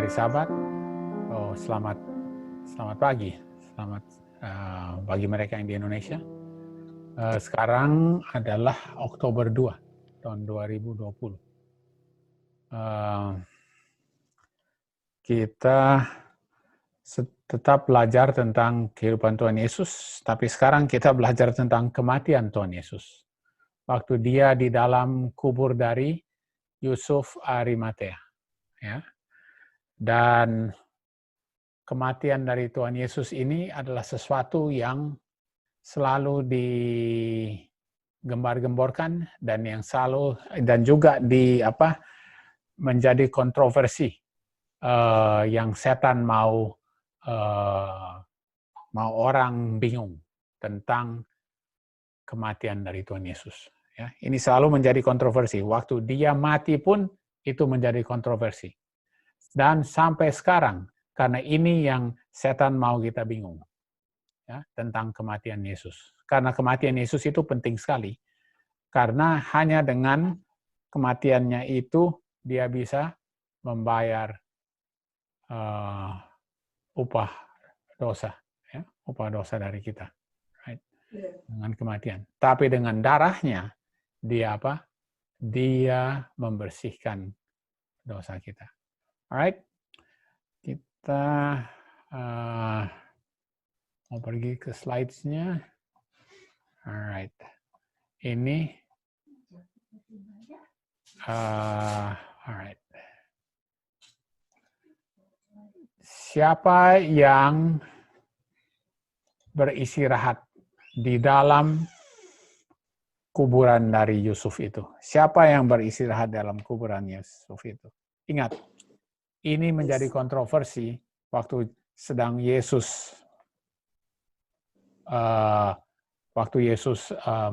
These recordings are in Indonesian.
hari Sabat. Oh, selamat pagi. Selamat bagi mereka yang di Indonesia. Sekarang adalah Oktober 2 tahun 2020. Kita tetap belajar tentang kehidupan Tuhan Yesus, tapi sekarang kita belajar tentang kematian Tuhan Yesus. Waktu dia di dalam kubur dari Yusuf Arimatea. Ya. Dan kematian dari Tuhan Yesus ini adalah sesuatu yang selalu digembar-gemborkan dan yang selalu dan juga menjadi kontroversi yang setan mau orang bingung tentang kematian dari Tuhan Yesus. Ya, ini selalu menjadi kontroversi. Waktu dia mati pun itu menjadi kontroversi. Dan sampai sekarang, karena ini yang setan mau kita bingung. Ya, tentang kematian Yesus. Karena kematian Yesus itu penting sekali. Karena hanya dengan kematiannya itu, dia bisa membayar upah dosa. Ya, upah dosa dari kita. Right? Dengan kematian. Tapi dengan darahnya, dia Dia membersihkan dosa kita. Alright? Kita mau pergi ke slides-nya. Alright. Ini alright. Siapa yang beristirahat di dalam kuburan dari Yusuf itu? Siapa yang beristirahat dalam kuburan Yusuf itu? Ingat, ini menjadi kontroversi waktu sedang Yesus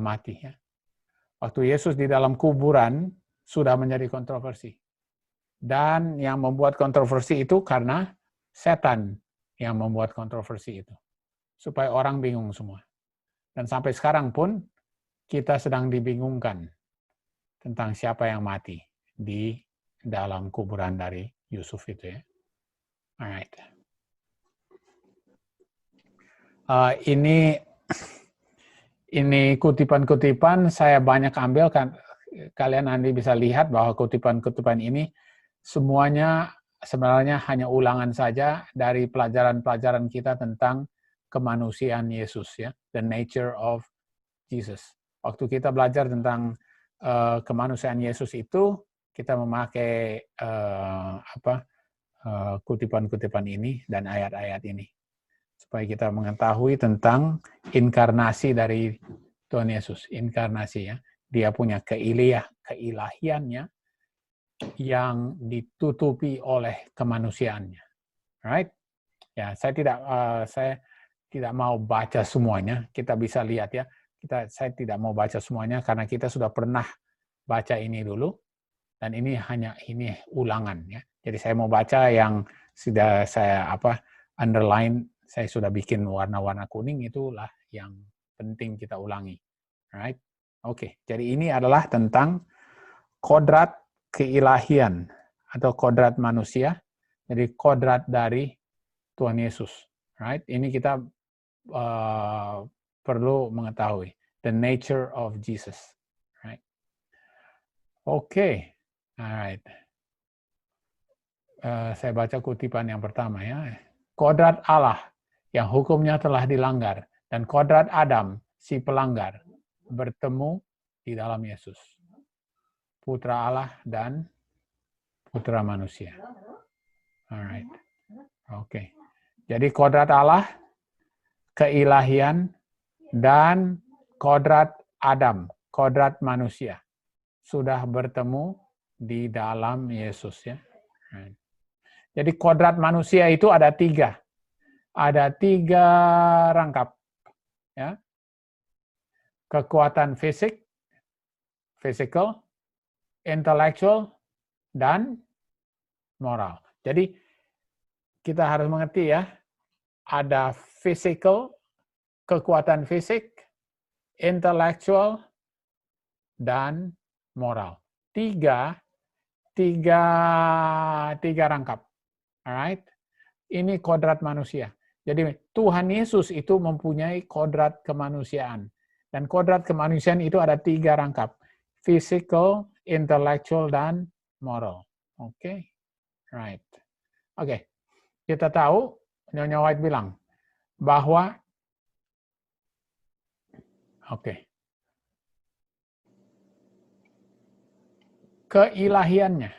mati. Ya. Waktu Yesus di dalam kuburan sudah menjadi kontroversi. Dan yang membuat kontroversi itu karena setan yang membuat kontroversi itu. Supaya orang bingung semua. Dan sampai sekarang pun kita sedang dibingungkan tentang siapa yang mati di dalam kuburan dari Yusuf itu ya. Alright. Ini kutipan-kutipan saya banyak ambil kan, kalian nanti bisa lihat bahwa kutipan-kutipan ini semuanya sebenarnya hanya ulangan saja dari pelajaran-pelajaran kita tentang kemanusiaan Yesus ya, the nature of Jesus. Waktu kita belajar tentang kemanusiaan Yesus itu, kita memakai kutipan-kutipan ini dan ayat-ayat ini supaya kita mengetahui tentang inkarnasi dari Tuhan Yesus. Inkarnasi ya, dia punya keilahiannya yang ditutupi oleh kemanusiaannya. Right? Ya, saya tidak mau baca semuanya. Kita bisa lihat ya. Saya tidak mau baca semuanya karena kita sudah pernah baca ini dulu dan ini ulangan ya. Jadi saya mau baca yang sudah saya underline, saya sudah bikin warna-warna kuning, itulah yang penting kita ulangi. Right? Oke, jadi ini adalah tentang kodrat keilahian atau kodrat manusia. Jadi kodrat dari Tuhan Yesus. Right? Ini kita perlu mengetahui the nature of Jesus. Right? Oke. Alright. Saya baca kutipan yang pertama ya. Kodrat Allah yang hukumnya telah dilanggar dan kodrat Adam si pelanggar bertemu di dalam Yesus. Putra Allah dan putra manusia. Alright. Oke. Jadi kodrat Allah, keilahian, dan kodrat Adam, kodrat manusia, sudah bertemu di dalam Yesus ya. Jadi kodrat manusia itu ada 3. Ada 3 rangkap. Ya. Kekuatan fisik, physical, intellectual, dan moral. Jadi kita harus mengerti ya, ada physical, kekuatan fisik, intellectual, dan moral. Tiga rangkap. Alright? Ini kodrat manusia. Jadi Tuhan Yesus itu mempunyai kodrat kemanusiaan. Dan kodrat kemanusiaan itu ada 3 rangkap. Physical, intellectual, dan moral. Oke? Right. Oke. Kita tahu, Nyonya White bilang, bahwa keilahiannya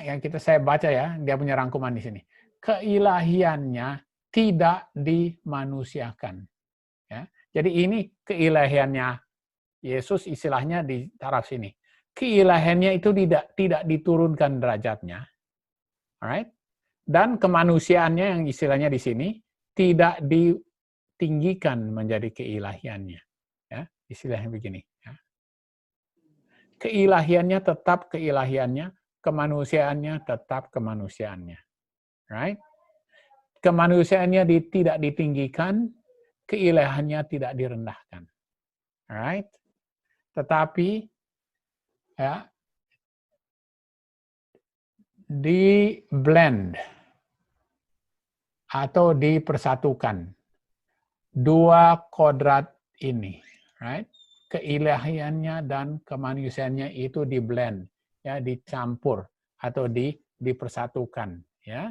yang saya baca ya, dia punya rangkuman di sini. Keilahiannya tidak dimanusiakan. Ya. Jadi ini keilahiannya Yesus istilahnya di taraf sini. Keilahiannya itu tidak diturunkan derajatnya. Alright? Dan kemanusiaannya yang istilahnya di sini tidak ditinggikan menjadi keilahiannya. Ya, istilahnya begini. Ya. Keilahiannya tetap keilahiannya, kemanusiaannya tetap kemanusiaannya. Right? Kemanusiaannya tidak ditinggikan, keilahiannya tidak direndahkan. Right? Tetapi ya, di blend atau dipersatukan 2 kodrat ini, right? Keilahiannya dan kemanusiaannya itu di blend, ya, dicampur atau dipersatukan, ya.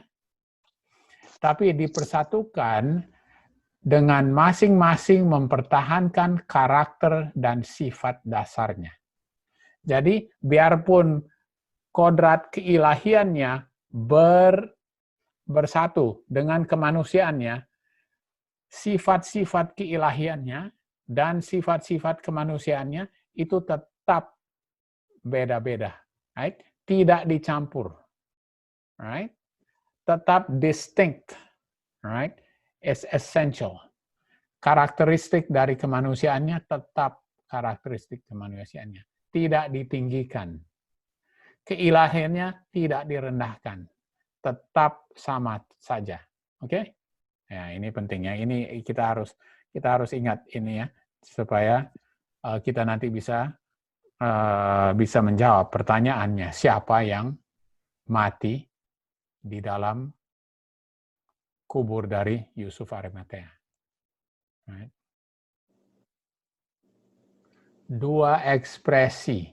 Tapi dipersatukan dengan masing-masing mempertahankan karakter dan sifat dasarnya. Jadi biarpun kodrat keilahiannya bersatu dengan kemanusiaannya, sifat-sifat keilahiannya dan sifat-sifat kemanusiaannya itu tetap beda-beda, right? Tidak dicampur, right? Tetap distinct, right? Is essential. Karakteristik dari kemanusiaannya tetap karakteristik kemanusiaannya, tidak ditinggikan. Keilahiannya tidak direndahkan, tetap sama saja, oke? Okay? Ya, ini pentingnya. Ini kita harus ingat ini ya, supaya kita nanti bisa menjawab pertanyaannya, siapa yang mati di dalam kubur dari Yusuf Arimatea. Right. 2 ekspresi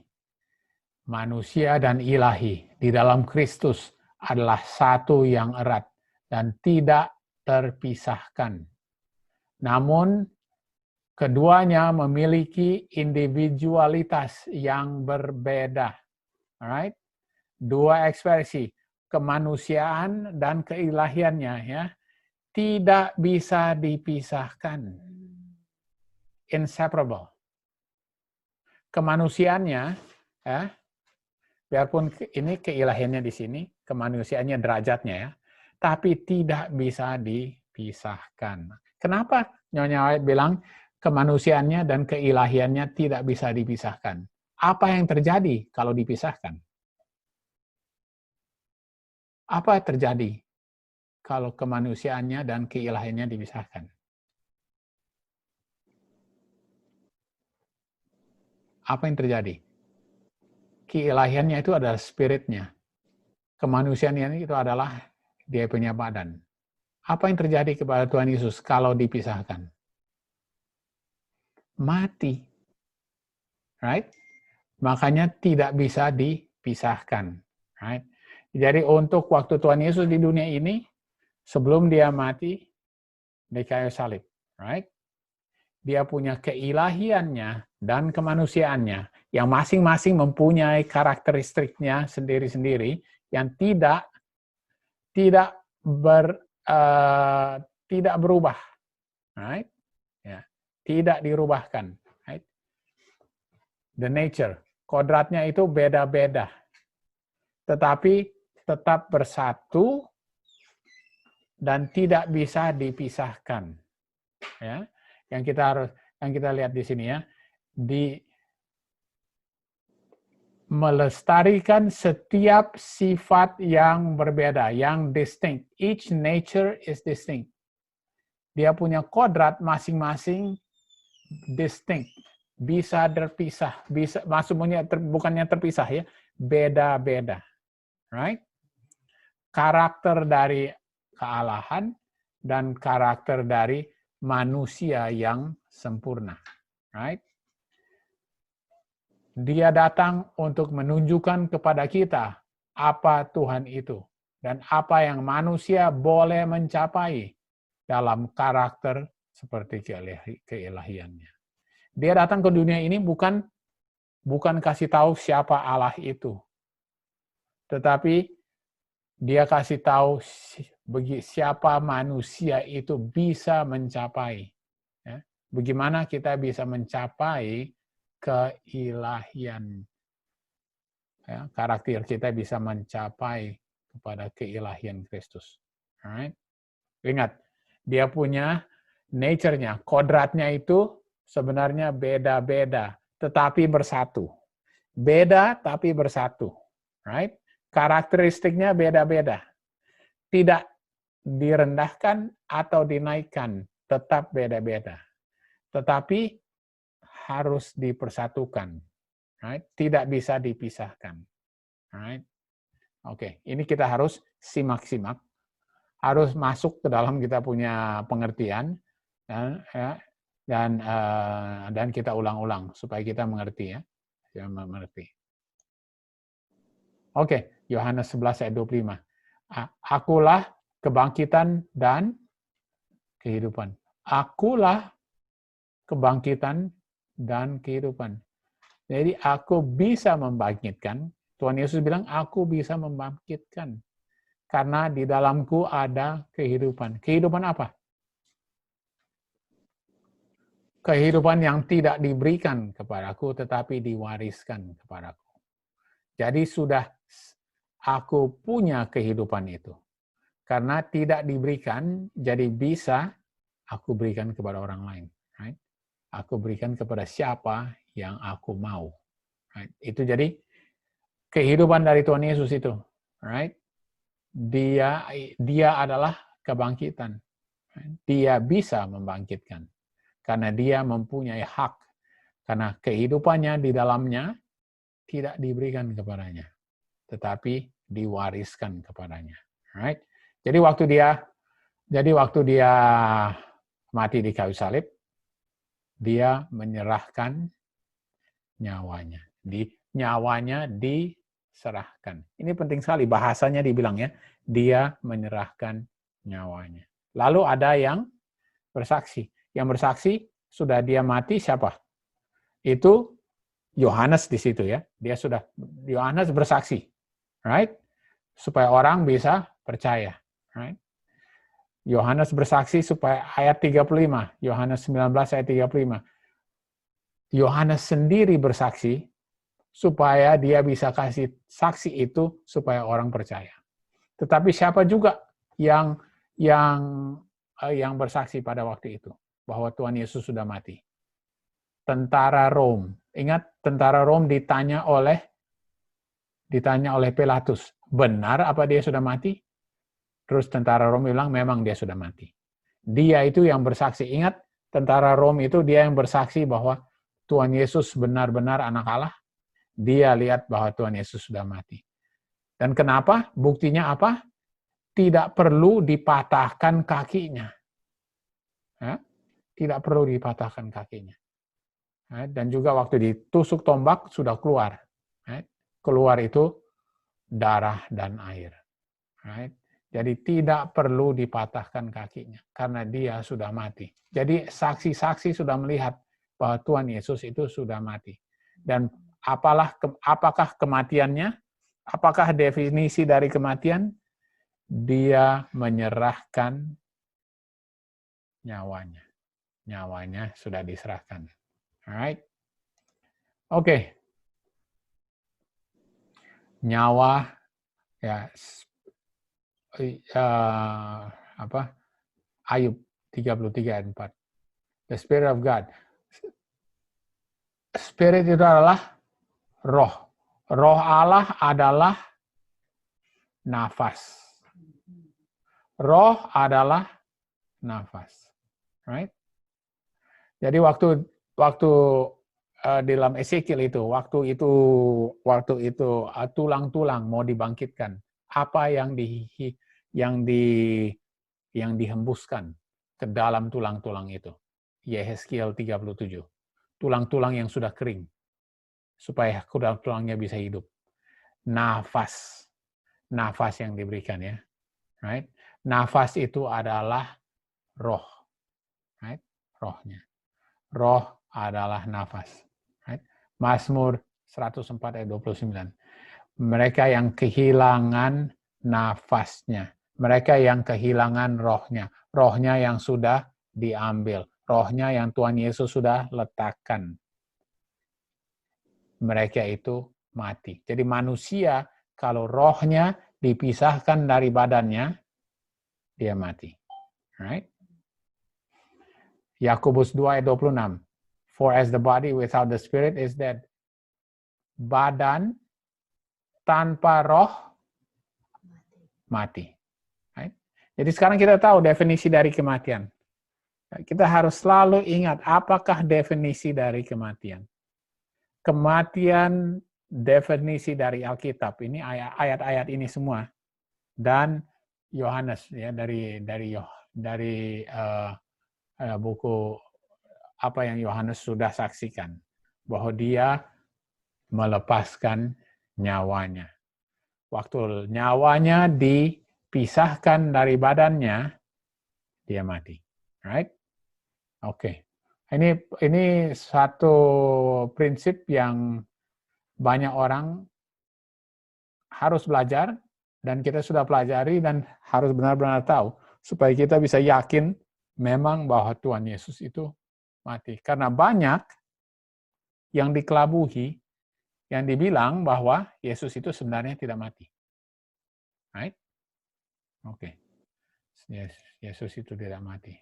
manusia dan ilahi di dalam Kristus adalah satu yang erat dan tidak terpisahkan. Namun, keduanya memiliki individualitas yang berbeda. Alright? 2 ekspresi, kemanusiaan dan keilahiannya, ya, tidak bisa dipisahkan. Inseparable. Kemanusiaannya, ya, biarpun ini keilahiannya di sini, kemanusiaannya derajatnya, ya, tapi tidak bisa dipisahkan. Kenapa Nyonya White bilang kemanusiaannya dan keilahiannya tidak bisa dipisahkan? Apa yang terjadi kalau dipisahkan? Apa yang terjadi kalau kemanusiaannya dan keilahiannya dipisahkan? Apa yang terjadi? Keilahiannya itu adalah spiritnya. Kemanusiaannya itu adalah dia punya badan. Apa yang terjadi kepada Tuhan Yesus kalau dipisahkan? Mati. Right? Makanya tidak bisa dipisahkan. Right? Jadi untuk waktu Tuhan Yesus di dunia ini, sebelum dia mati di kayu salib, right? Dia punya keilahiannya dan kemanusiaannya yang masing-masing mempunyai karakteristiknya sendiri-sendiri yang tidak berubah, right? Ya, tidak dirubahkan, right? The nature, kodratnya itu beda-beda, tetapi tetap bersatu dan tidak bisa dipisahkan. Ya, yang kita lihat di sini ya, melestarikan setiap sifat yang berbeda, yang distinct. Each nature is distinct. Dia punya kodrat masing-masing distinct, bisa terpisah, bisa maksudnya bukannya terpisah ya, beda-beda, right? karakter dari kealahan dan karakter dari manusia yang sempurna. Right? Dia datang untuk menunjukkan kepada kita apa Tuhan itu dan apa yang manusia boleh mencapai dalam karakter seperti keilahiannya. Dia datang ke dunia ini bukan kasih tahu siapa Allah itu, tetapi dia kasih tahu siapa manusia itu bisa mencapai. Ya. Bagaimana kita bisa mencapai keilahian. Ya, karakter kita bisa mencapai kepada keilahian Kristus. Alright? Ingat, dia punya nature-nya, kodratnya itu sebenarnya beda-beda, tetapi bersatu. Beda tapi bersatu. Right? Karakteristiknya beda-beda. Tidak direndahkan atau dinaikkan, tetap beda-beda. Tetapi harus dipersatukan. Right? Tidak bisa dipisahkan. Right? Oke, ini kita harus simak-simak. Harus masuk ke dalam kita punya pengertian dan kita ulang-ulang supaya kita mengerti ya. Mengerti. Oke, Yohanes 11 ayat 25. Akulah kebangkitan dan kehidupan. Akulah kebangkitan dan kehidupan. Jadi aku bisa membangkitkan. Tuhan Yesus bilang, aku bisa membangkitkan. Karena di dalamku ada kehidupan. Kehidupan apa? Kehidupan yang tidak diberikan kepadaku, tetapi diwariskan kepadaku. Jadi sudah aku punya kehidupan itu. Karena tidak diberikan, jadi bisa aku berikan kepada orang lain. Right? Aku berikan kepada siapa yang aku mau. Right? Itu jadi kehidupan dari Tuhan Yesus itu. Right? Dia adalah kebangkitan. Dia bisa membangkitkan. Karena dia mempunyai hak. Karena kehidupannya di dalamnya tidak diberikan kepadanya. Tetapi diwariskan kepadanya. Right? Jadi waktu dia mati di kayu salib, dia menyerahkan nyawanya. Nyawanya diserahkan. Ini penting sekali bahasanya dibilang ya. Dia menyerahkan nyawanya. Lalu ada yang bersaksi. Yang bersaksi sudah dia mati siapa? Itu Yohanes di situ ya. Yohanes bersaksi. Right? Supaya orang bisa percaya. Right? Yohanes bersaksi supaya ayat 35. Yohanes 19 ayat 35. Yohanes sendiri bersaksi supaya dia bisa kasih saksi itu supaya orang percaya. Tetapi siapa juga yang bersaksi pada waktu itu bahwa Tuhan Yesus sudah mati? Tentara Rom. Ingat, tentara Rom ditanya oleh Pilatus, benar apa dia sudah mati? Terus tentara Rom bilang memang dia sudah mati. Dia itu yang bersaksi. Ingat, tentara Rom itu dia yang bersaksi bahwa Tuhan Yesus benar-benar anak Allah. Dia lihat bahwa Tuhan Yesus sudah mati. Dan kenapa? Buktinya apa? Tidak perlu dipatahkan kakinya. Ya? Tidak perlu dipatahkan kakinya. Ya? Dan juga waktu ditusuk tombak sudah keluar. Ya? Keluar itu darah dan air. Ya? Jadi tidak perlu dipatahkan kakinya. Karena dia sudah mati. Jadi saksi-saksi sudah melihat bahwa Tuhan Yesus itu sudah mati. Dan apakah kematiannya? Apakah definisi dari kematian? Dia menyerahkan nyawanya. Nyawanya sudah diserahkan. Alright? Oke. Nyawa ya Ayub 33 ayat 4. The Spirit of God. Spirit itu adalah roh. Roh Allah adalah nafas. Roh adalah nafas. Right? Jadi waktu di dalam Ezekiel itu, waktu itu tulang-tulang mau dibangkitkan. apa yang dihembuskan ke dalam tulang-tulang itu. Yehezkiel 37. Tulang-tulang yang sudah kering supaya tulang-tulangnya bisa hidup. Nafas yang diberikan ya. Right? Nafas itu adalah roh. Right? Rohnya. Roh adalah nafas. Right? Mazmur 104 ayat 29. Mereka yang kehilangan nafasnya. Mereka yang kehilangan rohnya. Rohnya yang sudah diambil. Rohnya yang Tuhan Yesus sudah letakkan. Mereka itu mati. Jadi manusia kalau rohnya dipisahkan dari badannya, dia mati. Right? Yakobus 2 ayat 26. For as the body without the spirit is dead. Badan tanpa roh mati. Right? Jadi sekarang kita tahu definisi dari kematian. Kita harus selalu ingat apakah definisi dari kematian. Kematian definisi dari Alkitab ini ayat-ayat ini semua dan Yohanes ya dari buku apa yang Yohanes sudah saksikan bahwa dia melepaskan nyawanya. Waktu nyawanya dipisahkan dari badannya, dia mati. Right? Oke. Ini satu prinsip yang banyak orang harus belajar dan kita sudah pelajari dan harus benar-benar tahu supaya kita bisa yakin memang bahwa Tuhan Yesus itu mati. Karena banyak yang dikelabuhi yang dibilang bahwa Yesus itu sebenarnya tidak mati. Right? Oke. Yesus itu tidak mati.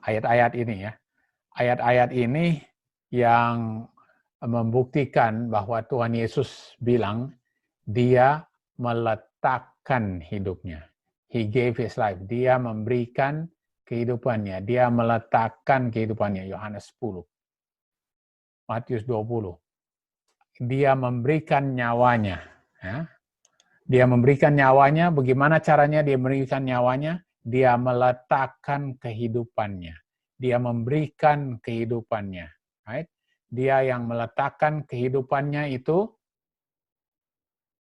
Ayat-ayat ini ya. Ayat-ayat ini yang membuktikan bahwa Tuhan Yesus bilang dia meletakkan hidupnya. He gave his life. Dia memberikan kehidupannya. Dia meletakkan kehidupannya. Yohanes 10. Matius 20. Dia memberikan nyawanya. Ya. Dia memberikan nyawanya. Bagaimana caranya dia memberikan nyawanya? Dia meletakkan kehidupannya. Dia memberikan kehidupannya. Right? Dia yang meletakkan kehidupannya itu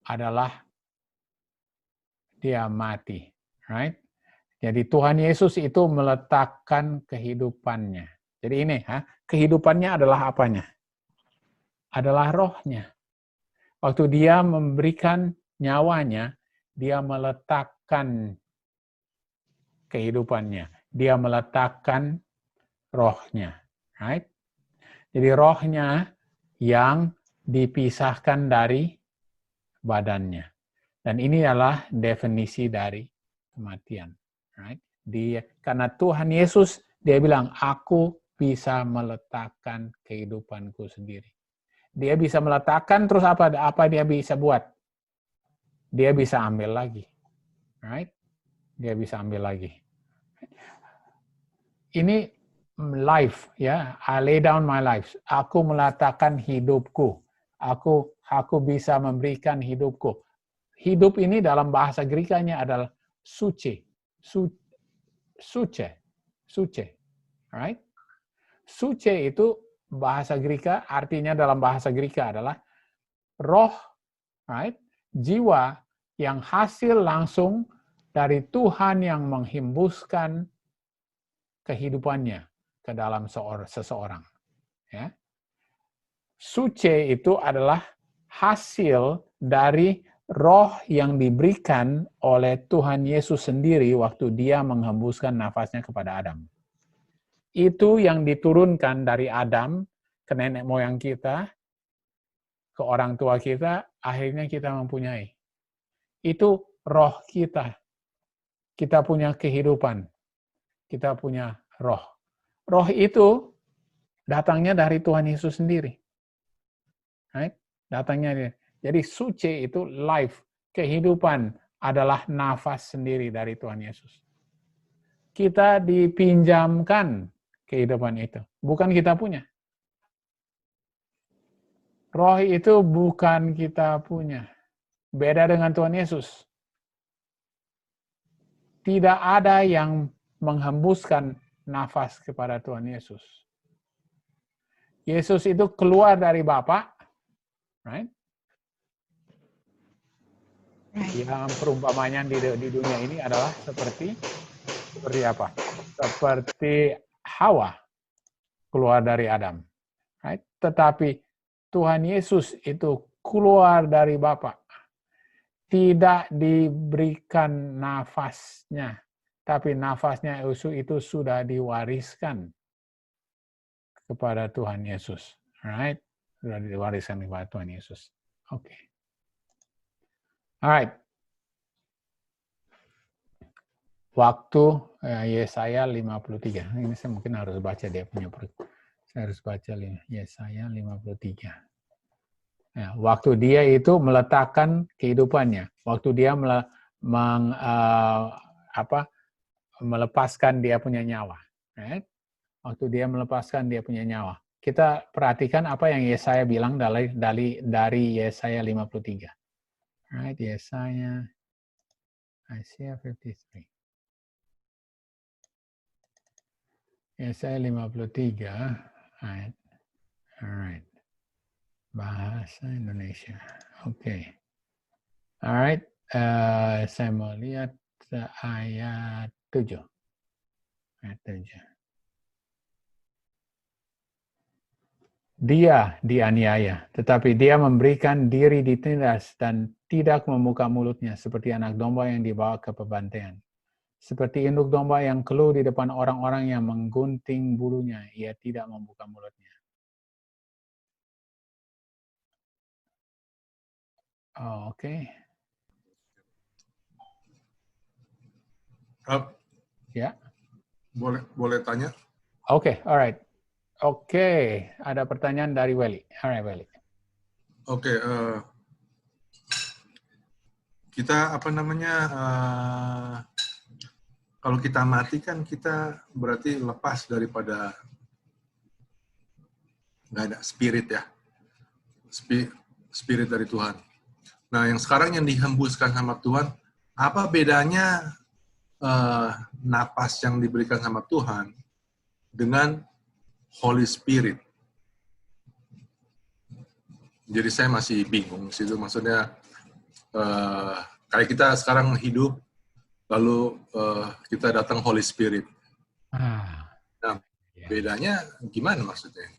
adalah dia mati. Right? Jadi Tuhan Yesus itu meletakkan kehidupannya. Jadi ini, kehidupannya adalah apanya? Adalah rohnya. Waktu dia memberikan nyawanya, dia meletakkan kehidupannya. Dia meletakkan rohnya. Right? Jadi rohnya yang dipisahkan dari badannya. Dan ini adalah definisi dari kematian. Right? Karena Tuhan Yesus, dia bilang, aku bisa meletakkan kehidupanku sendiri. Dia bisa meletakkan, terus apa dia bisa buat? Dia bisa ambil lagi. Right? Dia bisa ambil lagi. Ini life, ya. I lay down my life. Aku meletakkan hidupku. Aku bisa memberikan hidupku. Hidup ini dalam bahasa Grekanya adalah suce. Suce. Right? Suce itu bahasa Greka, artinya dalam bahasa Greka adalah roh, right? Jiwa yang hasil langsung dari Tuhan yang menghembuskan kehidupannya ke dalam seseorang. Ya. Suce itu adalah hasil dari roh yang diberikan oleh Tuhan Yesus sendiri waktu dia menghembuskan nafasnya kepada Adam. Itu yang diturunkan dari Adam ke nenek moyang kita, ke orang tua kita, akhirnya kita mempunyai. Itu roh kita. Kita punya kehidupan. Kita punya roh. Roh itu datangnya dari Tuhan Yesus sendiri. Right? Datangnya. Jadi suci itu life. Kehidupan adalah nafas sendiri dari Tuhan Yesus. Kita dipinjamkan kehidupan itu. Bukan kita punya. Roh itu bukan kita punya. Beda dengan Tuhan Yesus. Tidak ada yang menghembuskan nafas kepada Tuhan Yesus. Yesus itu keluar dari Bapa, right? Yang perumpamannya di dunia ini adalah seperti apa? Seperti Hawa keluar dari Adam, right? Tetapi Tuhan Yesus itu keluar dari Bapa, tidak diberikan nafasnya, tapi nafasnya itu sudah diwariskan kepada Tuhan Yesus, right? Sudah diwariskan kepada Tuhan Yesus. Oke. Okay. Alright. Waktu Yesaya 53. Ini saya mungkin harus baca dia punya. Saya harus baca Yesaya 53. Nah, waktu dia itu meletakkan kehidupannya, waktu dia melepaskan dia punya nyawa, right? Waktu dia melepaskan dia punya nyawa. Kita perhatikan apa yang Yesaya bilang dari Yesaya 53. Right, Yesaya Isaiah 53. Yesaya 53. Right. Alright. Bahasa Indonesia. Oke. Okay. Alright. Saya mau lihat ayat 7. Ayat 7. Dia dianiaya, tetapi dia memberikan diri ditindas dan tidak membuka mulutnya seperti anak domba yang dibawa ke pembantaian. Seperti induk domba yang keluh di depan orang-orang yang menggunting bulunya, ia tidak membuka mulutnya. Oh, oke. Okay. Ya. Boleh tanya? Oke, okay, alright. Oke, ada pertanyaan dari Welly. Alright, Welly. Oke, kita kalau kita mati kan kita berarti lepas daripada nggak ada spirit ya, spirit dari Tuhan. Nah, yang sekarang yang dihembuskan sama Tuhan, apa bedanya napas yang diberikan sama Tuhan dengan Holy Spirit? Jadi saya masih bingung situ, maksudnya kayak kita sekarang hidup, lalu kita datang Holy Spirit. Nah, bedanya gimana maksudnya?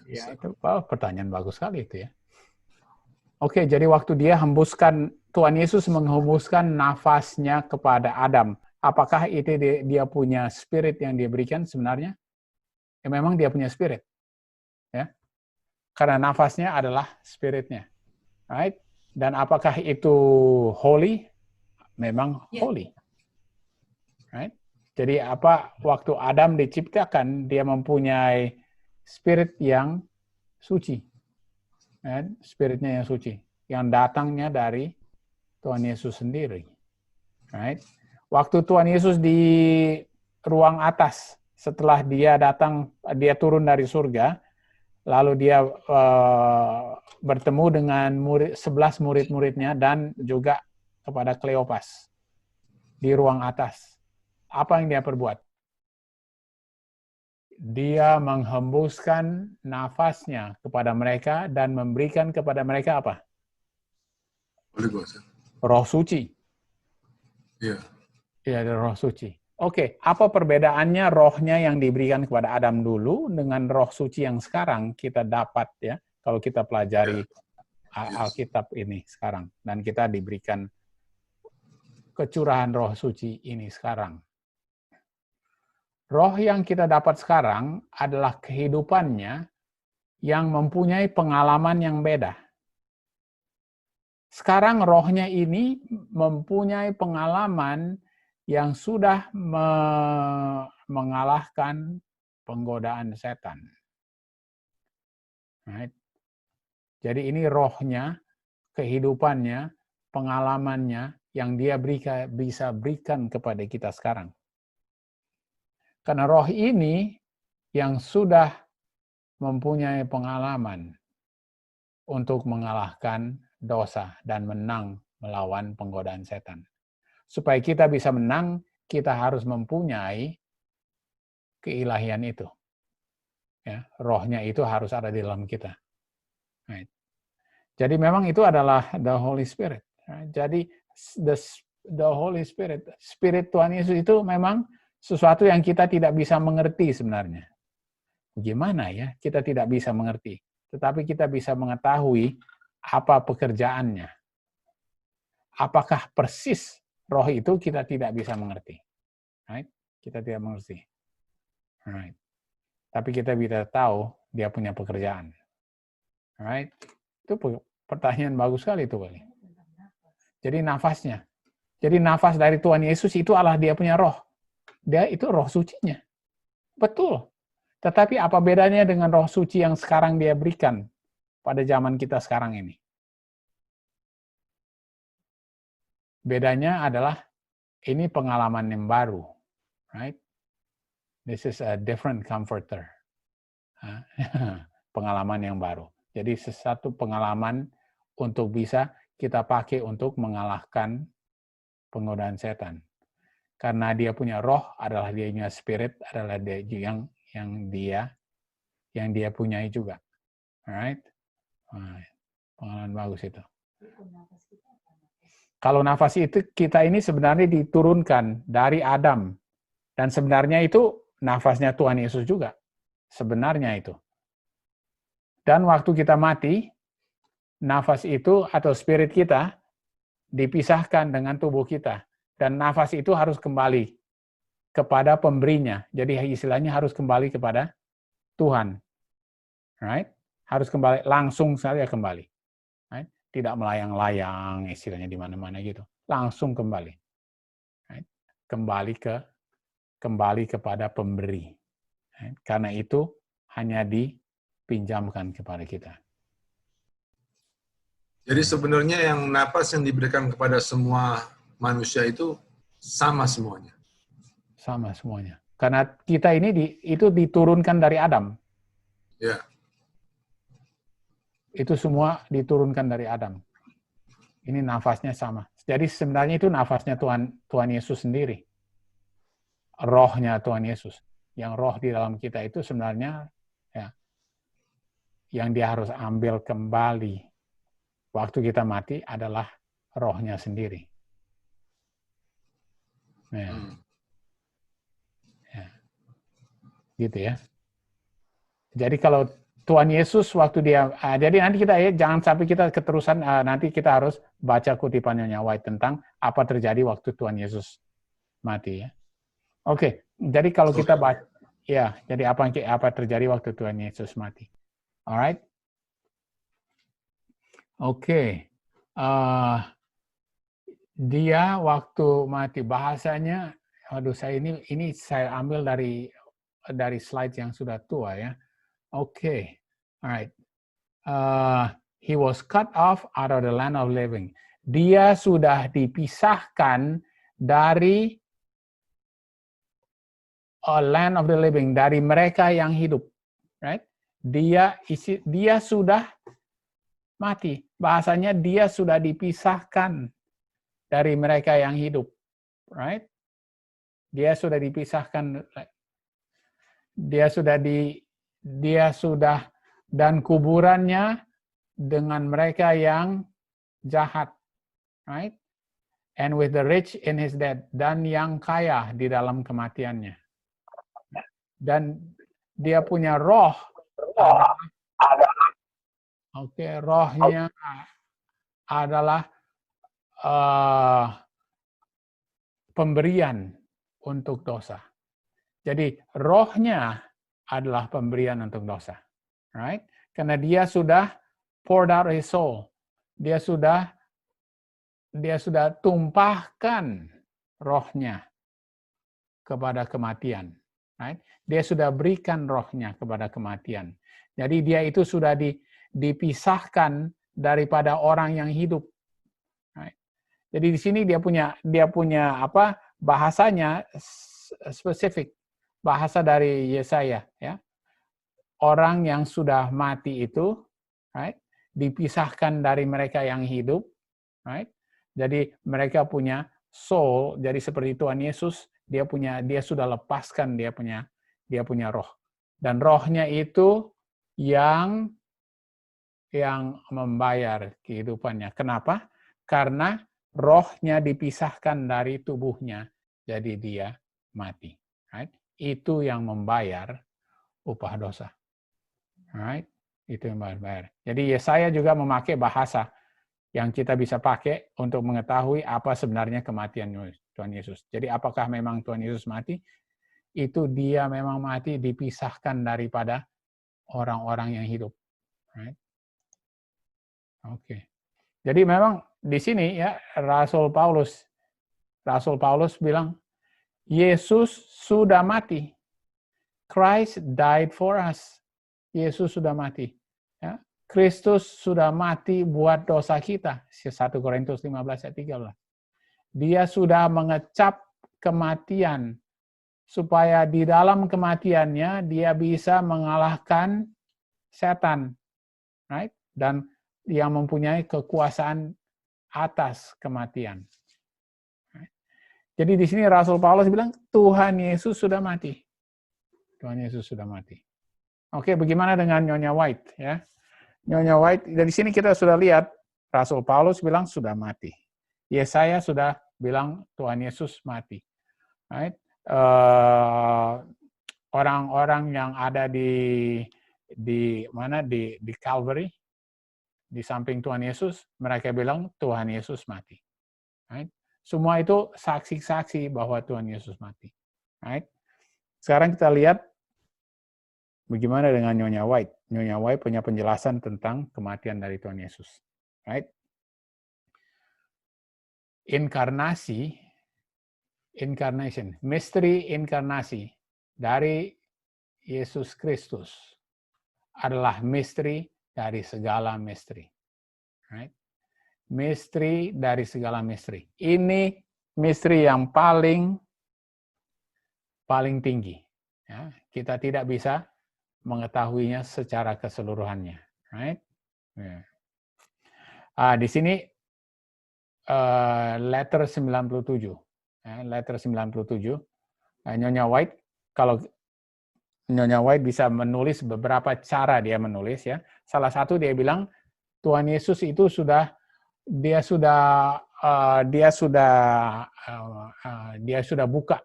Ya, itu pertanyaan bagus sekali itu ya. Oke, jadi waktu dia hembuskan, Tuhan Yesus menghembuskan nafasnya kepada Adam. Apakah itu dia punya spirit yang dia berikan sebenarnya? Ya, memang dia punya spirit. Ya. Karena nafasnya adalah spiritnya. Right? Dan apakah itu holy? Memang holy. Right? Jadi waktu Adam diciptakan, dia mempunyai spirit yang suci. Right? Spiritnya yang suci. Yang datangnya dari Tuhan Yesus sendiri. Right? Waktu Tuhan Yesus di ruang atas, setelah dia turun dari surga, lalu dia bertemu dengan 11 murid-muridnya dan juga kepada Kleopas di ruang atas. Apa yang dia perbuat? Dia menghembuskan nafasnya kepada mereka dan memberikan kepada mereka apa? Roh suci. Iya. Ya, roh suci. Oke, apa perbedaannya rohnya yang diberikan kepada Adam dulu dengan roh suci yang sekarang kita dapat ya, kalau kita pelajari Alkitab ini sekarang, dan kita diberikan kecurahan roh suci ini sekarang. Roh yang kita dapat sekarang adalah kehidupannya yang mempunyai pengalaman yang beda. Sekarang rohnya ini mempunyai pengalaman yang sudah mengalahkan penggodaan setan. Right? Jadi ini rohnya, kehidupannya, pengalamannya yang dia bisa berikan kepada kita sekarang. Karena roh ini yang sudah mempunyai pengalaman untuk mengalahkan dosa dan menang melawan penggodaan setan. Supaya kita bisa menang, kita harus mempunyai keilahian itu. Ya, rohnya itu harus ada di dalam kita. Right. Jadi memang itu adalah the Holy Spirit. Right. Jadi the Holy Spirit, Spirit Tuhan Yesus itu memang sesuatu yang kita tidak bisa mengerti sebenarnya. Gimana ya? Kita tidak bisa mengerti. Tetapi kita bisa mengetahui apa pekerjaannya. Apakah persis roh itu kita tidak bisa mengerti. Right? Kita tidak mengerti. Right. Tapi kita bisa tahu dia punya pekerjaan. Right? Itu pertanyaan bagus sekali itu kali. Jadi nafasnya. Jadi nafas dari Tuhan Yesus itu adalah dia punya roh. Dia itu roh sucinya. Betul. Tetapi apa bedanya dengan roh suci yang sekarang dia berikan pada zaman kita sekarang ini? Bedanya adalah ini pengalaman yang baru. Right? This is a different comforter. Pengalaman yang baru. Jadi sesuatu pengalaman untuk bisa kita pakai untuk mengalahkan penggodaan setan. Karena dia punya roh adalah dia punya spirit, adalah dia yang dia punyai juga. Alright? Pengalaman bagus itu. Kalau nafas itu kita ini sebenarnya diturunkan dari Adam. Dan sebenarnya itu nafasnya Tuhan Yesus juga. Sebenarnya itu. Dan waktu kita mati, nafas itu atau spirit kita dipisahkan dengan tubuh kita. Dan nafas itu harus kembali kepada pemberinya. Jadi istilahnya harus kembali kepada Tuhan. Right? Harus kembali, langsung saja kembali. Right? Tidak melayang-layang istilahnya di mana-mana gitu. Langsung kembali. Right? Kembali kepada pemberi. Right? Karena itu hanya dipinjamkan kepada kita. Jadi sebenarnya yang napas yang diberikan kepada semua manusia itu sama semuanya. Sama semuanya. Karena kita ini itu diturunkan dari Adam. Ya. Itu semua diturunkan dari Adam. Ini nafasnya sama. Jadi sebenarnya itu nafasnya Tuhan Yesus sendiri. Rohnya Tuhan Yesus. Yang roh di dalam kita itu sebenarnya ya, yang dia harus ambil kembali waktu kita mati adalah rohnya sendiri. Ya. Ya. Gitu ya. Jadi kalau Tuhan Yesus waktu dia, jadi nanti kita jangan sampai kita keterusan, nanti kita harus baca kutipannya White tentang apa terjadi waktu Tuhan Yesus mati ya. Oke, jadi kalau kita baca, ya, jadi apa terjadi waktu Tuhan Yesus mati. Alright. Oke. Dia waktu mati bahasanya, aduh saya ini saya ambil dari slide yang sudah tua ya. Oke. Alright. He was cut off out of the land of living. Dia sudah dipisahkan dari land of the living, dari mereka yang hidup. Right? Dia sudah mati. Bahasanya dia sudah dipisahkan dari mereka yang hidup. Right? Dia sudah dipisahkan. Dia sudah dan kuburannya dengan mereka yang jahat. Right? And with the rich in his death. Dan yang kaya di dalam kematiannya. Dan dia punya roh. Rohnya adalah pemberian untuk dosa. Jadi rohnya adalah pemberian untuk dosa. Right? Karena dia sudah poured out his soul. Dia sudah tumpahkan rohnya kepada kematian. Right? Dia sudah berikan rohnya kepada kematian. Jadi dia itu sudah dipisahkan daripada orang yang hidup. Right? Jadi di sini dia punya apa bahasanya spesifik, bahasa dari Yesaya ya. Orang yang sudah mati itu, right? dipisahkan dari mereka yang hidup, right? Jadi mereka punya soul, jadi seperti Tuhan Yesus, dia sudah lepaskan dia punya roh. Dan rohnya itu yang membayar kehidupannya. Kenapa? Karena rohnya dipisahkan dari tubuhnya, jadi dia mati. Right? Itu yang membayar upah dosa. Right? Itu yang membayar. Jadi Yesaya juga memakai bahasa yang kita bisa pakai untuk mengetahui apa sebenarnya kematian Tuhan Yesus. Jadi apakah memang Tuhan Yesus mati? Itu dia memang mati dipisahkan daripada orang-orang yang hidup. Right? Oke. Jadi memang di sini ya Rasul Paulus bilang Yesus sudah mati. Christ died for us. Yesus sudah mati. Ya. Kristus sudah mati buat dosa kita. 1 Korintus 15 ayat 13. Dia sudah mengecap kematian supaya di dalam kematiannya dia bisa mengalahkan setan. Right? Dan yang mempunyai kekuasaan atas kematian. Jadi di sini Rasul Paulus bilang Tuhan Yesus sudah mati. Tuhan Yesus sudah mati. Oke, bagaimana dengan Nyonya White ya? Nyonya White dari sini kita sudah lihat Rasul Paulus bilang sudah mati. Yesaya sudah bilang Tuhan Yesus mati. Right? Orang-orang yang ada di mana di Calvary di samping Tuhan Yesus, mereka bilang Tuhan Yesus mati. Right? Semua itu saksi-saksi bahwa Tuhan Yesus mati. Right? Sekarang kita lihat bagaimana dengan Nyonya White. Nyonya White punya penjelasan tentang kematian dari Tuhan Yesus. Right? Incarnation, misteri inkarnasi dari Yesus Kristus adalah misteri dari segala misteri. Right? Misteri dari segala misteri. Ini misteri yang paling tinggi. Ya, kita tidak bisa mengetahuinya secara keseluruhannya. Right? Yeah. Di sini letter 97. Letter 97. Nyonya White, kalau Nyonya White bisa menulis beberapa cara dia menulis ya. Salah satu dia bilang Tuhan Yesus itu sudah buka.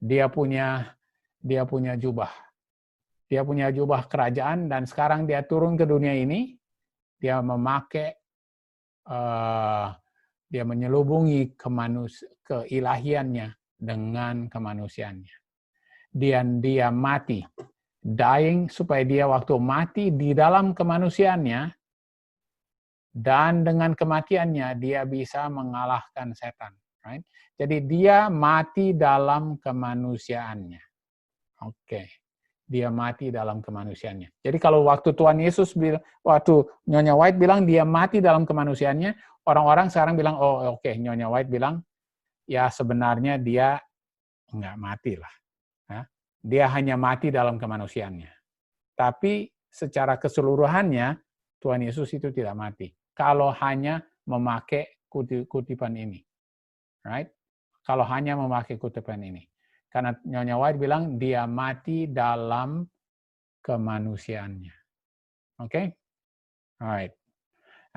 Dia punya jubah. Dia punya jubah kerajaan dan sekarang dia turun ke dunia ini. Dia memakai dia menyelubungi keilahiannya dengan kemanusiaannya. Dan dia mati, dying supaya dia waktu mati di dalam kemanusiaannya dan dengan kematiannya dia bisa mengalahkan setan. Right? Jadi dia mati dalam kemanusiaannya. Oke. Dia mati dalam kemanusiaannya. Jadi kalau waktu Tuhan Yesus waktu Nyonya White bilang dia mati dalam kemanusiaannya, orang-orang sekarang bilang, oh oke, Nyonya White bilang, ya sebenarnya dia nggak mati lah. Ya. Dia hanya mati dalam kemanusiaannya. Tapi secara keseluruhannya, Tuhan Yesus itu tidak mati. Kalau hanya memakai kutipan ini. Right? Kalau hanya memakai kutipan ini. Karena Nyonya White bilang dia mati dalam kemanusiaannya. Oke? Alright.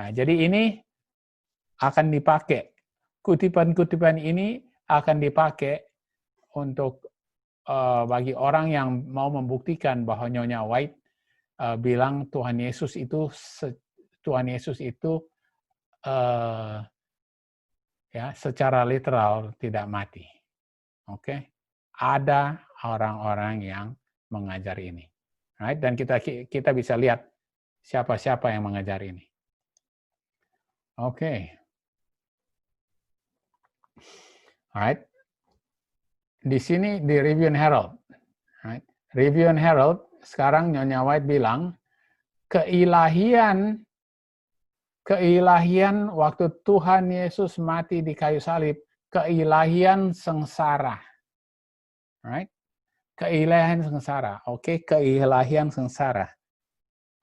Nah, jadi ini akan dipakai. Kutipan-kutipan ini akan dipakai untuk bagi orang yang mau membuktikan bahwa Nyonya White bilang Tuhan Yesus itu ya secara literal tidak mati. Oke? Ada orang-orang yang mengajar ini. Right? Dan kita bisa lihat siapa-siapa yang mengajar ini. Oke. Alright. Di sini di Review and Herald. Right? Review and Herald, sekarang Nyonya White bilang, keilahian waktu Tuhan Yesus mati di kayu salib, keilahian sengsara. Right? Keilahian sengsara. Oke, keilahian sengsara.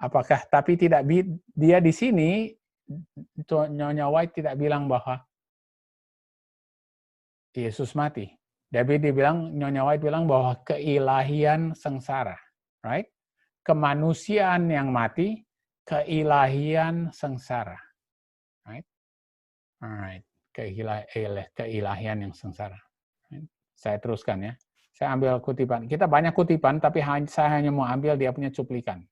Apakah tapi tidak dia di sini Nyonya White tidak bilang bahwa Yesus mati. Tapi Nyonya White bilang bahwa keilahian sengsara, right? Kemanusiaan yang mati, keilahian sengsara, right? Alright, keilahian yang sengsara. Right? Saya teruskan ya. Saya ambil kutipan. Kita banyak kutipan, tapi saya hanya mau ambil dia punya cuplikan.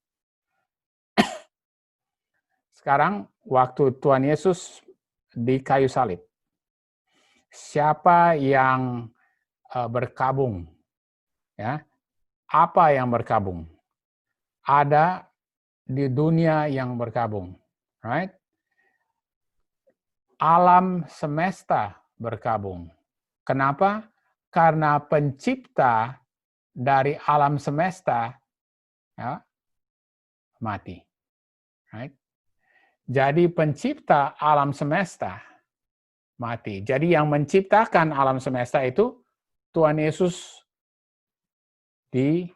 Sekarang, waktu Tuhan Yesus di kayu salib, siapa yang berkabung? Ya, apa yang berkabung? Ada di dunia yang berkabung, right? Alam semesta berkabung. Kenapa? Karena pencipta dari alam semesta ya, mati. Right? Jadi pencipta alam semesta mati. Jadi yang menciptakan alam semesta itu Tuhan Yesus di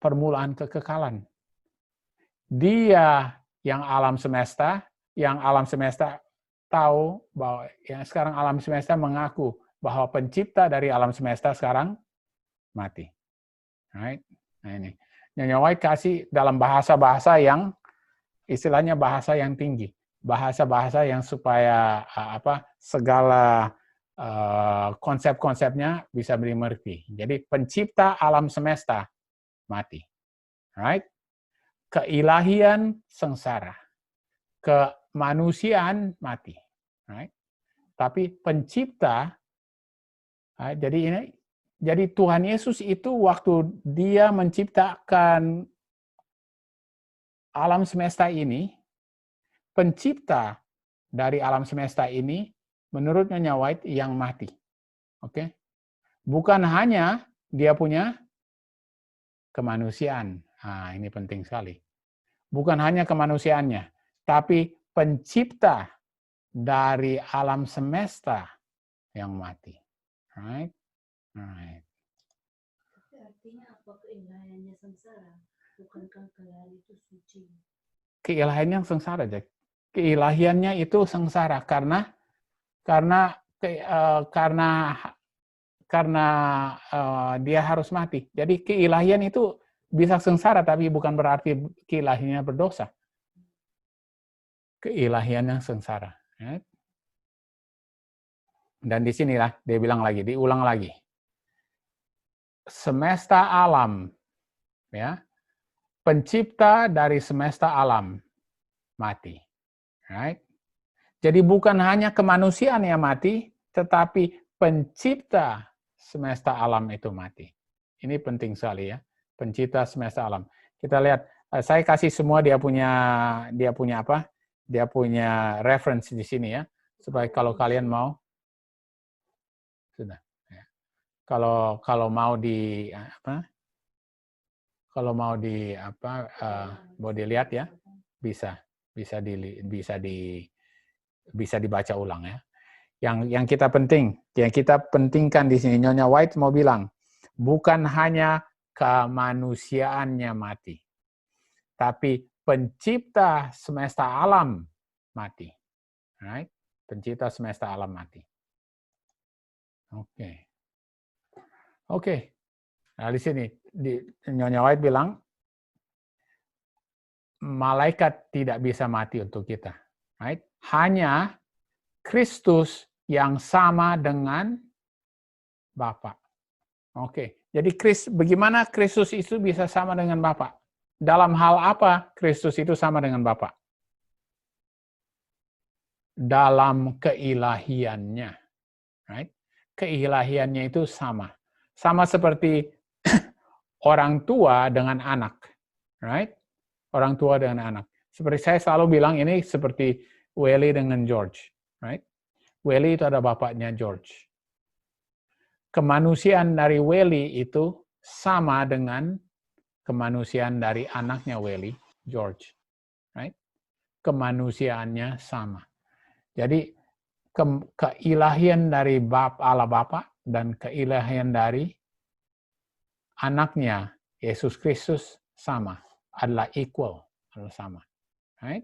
permulaan kekekalan. Dia yang alam semesta tahu bahwa yang sekarang alam semesta mengaku bahwa pencipta dari alam semesta sekarang mati. Right? Nah ini. Nyonya White kasih dalam bahasa-bahasa yang istilahnya bahasa yang tinggi. Bahasa-bahasa yang supaya segala konsep-konsepnya bisa dimengerti. Jadi pencipta alam semesta mati. Right? Keilahian sengsara. Kemanusiaan mati. Right? Tapi pencipta jadi Tuhan Yesus itu waktu dia menciptakan alam semesta ini, pencipta dari alam semesta ini menurut Nyonya White yang mati. Oke? Bukan hanya dia punya kemanusiaan. Nah, ini penting sekali. Bukan hanya kemanusiaannya, tapi pencipta dari alam semesta yang mati. Right? Right. Artinya apa keilahiannya sengsara? Bukankah keilahian itu suci? Keilahiannya sengsara, Jack. Keilahiannya itu sengsara karena dia harus mati. Jadi keilahian itu bisa sengsara, tapi bukan berarti keilahiannya berdosa. Keilahiannya sengsara. Right? Dan disinilah dia bilang lagi, diulang lagi. Semesta alam, ya, pencipta dari semesta alam mati, right? Jadi bukan hanya kemanusiaan yang mati, tetapi pencipta semesta alam itu mati. Ini penting sekali ya, pencipta semesta alam. Kita lihat, saya kasih semua dia punya apa? Dia punya reference di sini ya, supaya kalau kalian mau, sudah. Kalau mau dilihat ya bisa dibaca ulang ya. Yang kita pentingkan di sini Nyonya White mau bilang bukan hanya kemanusiaannya mati, tapi pencipta semesta alam mati, right? Pencipta semesta alam mati. Oke. Nah, di sini Nyonya White bilang malaikat tidak bisa mati untuk kita, right? Hanya Kristus yang sama dengan Bapa. Oke. Jadi bagaimana Kristus itu bisa sama dengan Bapa? Dalam hal apa Kristus itu sama dengan Bapa? Dalam keilahiannya, right? Keilahiannya itu sama. Sama seperti orang tua dengan anak, right? Orang tua dengan anak. Seperti saya selalu bilang ini seperti Welly dengan George, right? Welly itu ada bapaknya George. Kemanusiaan dari Welly itu sama dengan kemanusiaan dari anaknya Welly, George, right? Kemanusiaannya sama. Jadi keilahian dari Allah Bapa dan keilahian dari anaknya Yesus Kristus sama, adalah equal, harus sama. Right?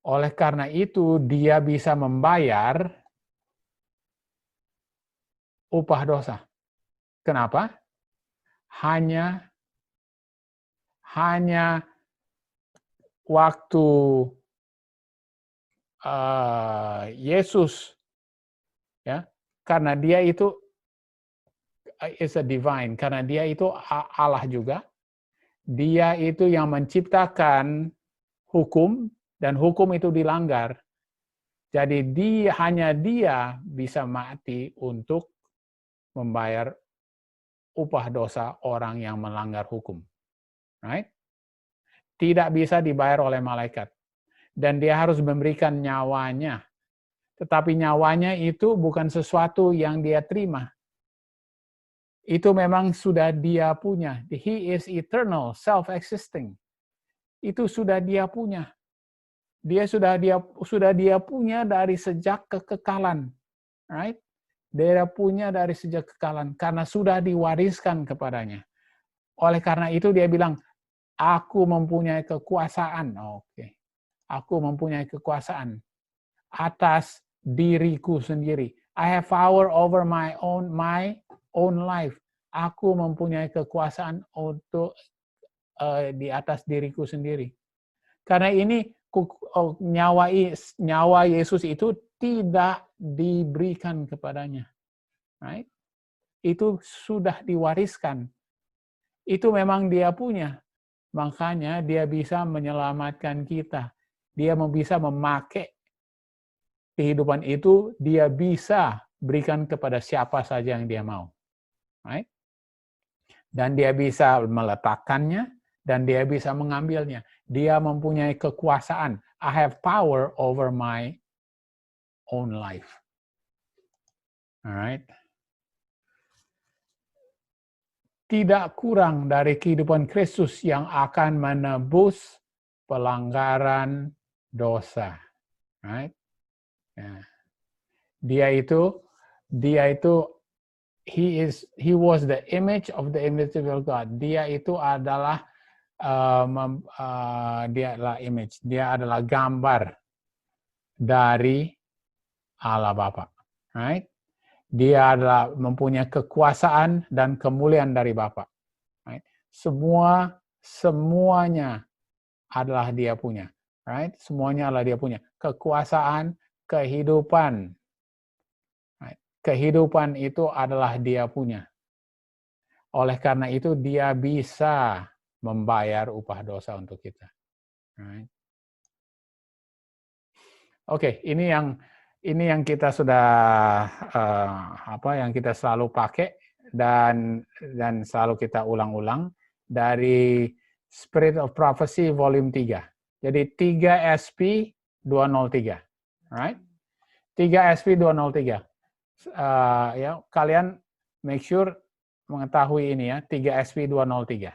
Oleh karena itu, dia bisa membayar upah dosa. Kenapa? Hanya waktu Yesus, ya, karena dia itu is a divine, karena dia itu Allah juga, dia itu yang menciptakan hukum, dan hukum itu dilanggar. Jadi hanya dia bisa mati untuk membayar upah dosa orang yang melanggar hukum. Right? Tidak bisa dibayar oleh malaikat. Dan dia harus memberikan nyawanya. Tetapi nyawanya itu bukan sesuatu yang dia terima. Itu memang sudah dia punya. He is eternal, self-existing. Itu sudah dia punya. Dia sudah dia punya dari sejak kekekalan. Right? Dia punya dari sejak kekekalan. Karena sudah diwariskan kepadanya. Oleh karena itu dia bilang, aku mempunyai kekuasaan. Oke. Aku mempunyai kekuasaan atas diriku sendiri. I have power over my own life. Aku mempunyai kekuasaan untuk di atas diriku sendiri. Karena ini nyawa Yesus itu tidak diberikan kepadanya. Right? Itu sudah diwariskan. Itu memang dia punya. Makanya dia bisa menyelamatkan kita. Dia bisa memakai kehidupan itu, dia bisa berikan kepada siapa saja yang dia mau. Right? Dan dia bisa meletakkannya, dan dia bisa mengambilnya. Dia mempunyai kekuasaan. I have power over my own life. Alright? Tidak kurang dari kehidupan Kristus yang akan menebus pelanggaran dosa. Right? Ya. Dia itu he was the image of the invisible God. Dia itu adalah dia adalah image. Dia adalah gambar dari Allah Bapa. Right? Dia adalah mempunyai kekuasaan dan kemuliaan dari Bapa. Right? Semuanya adalah dia punya. Right? Semuanya adalah dia punya. Kekuasaan, kehidupan. Right? Kehidupan itu adalah dia punya. Oleh karena itu dia bisa membayar upah dosa untuk kita. Right? Oke, ini yang kita sudah yang kita selalu pakai dan selalu kita ulang-ulang dari Spirit of Prophecy volume 3. Jadi 3 SP 203. Right? 3 SP 203. Ya, kalian make sure mengetahui ini ya, 3 SP 203.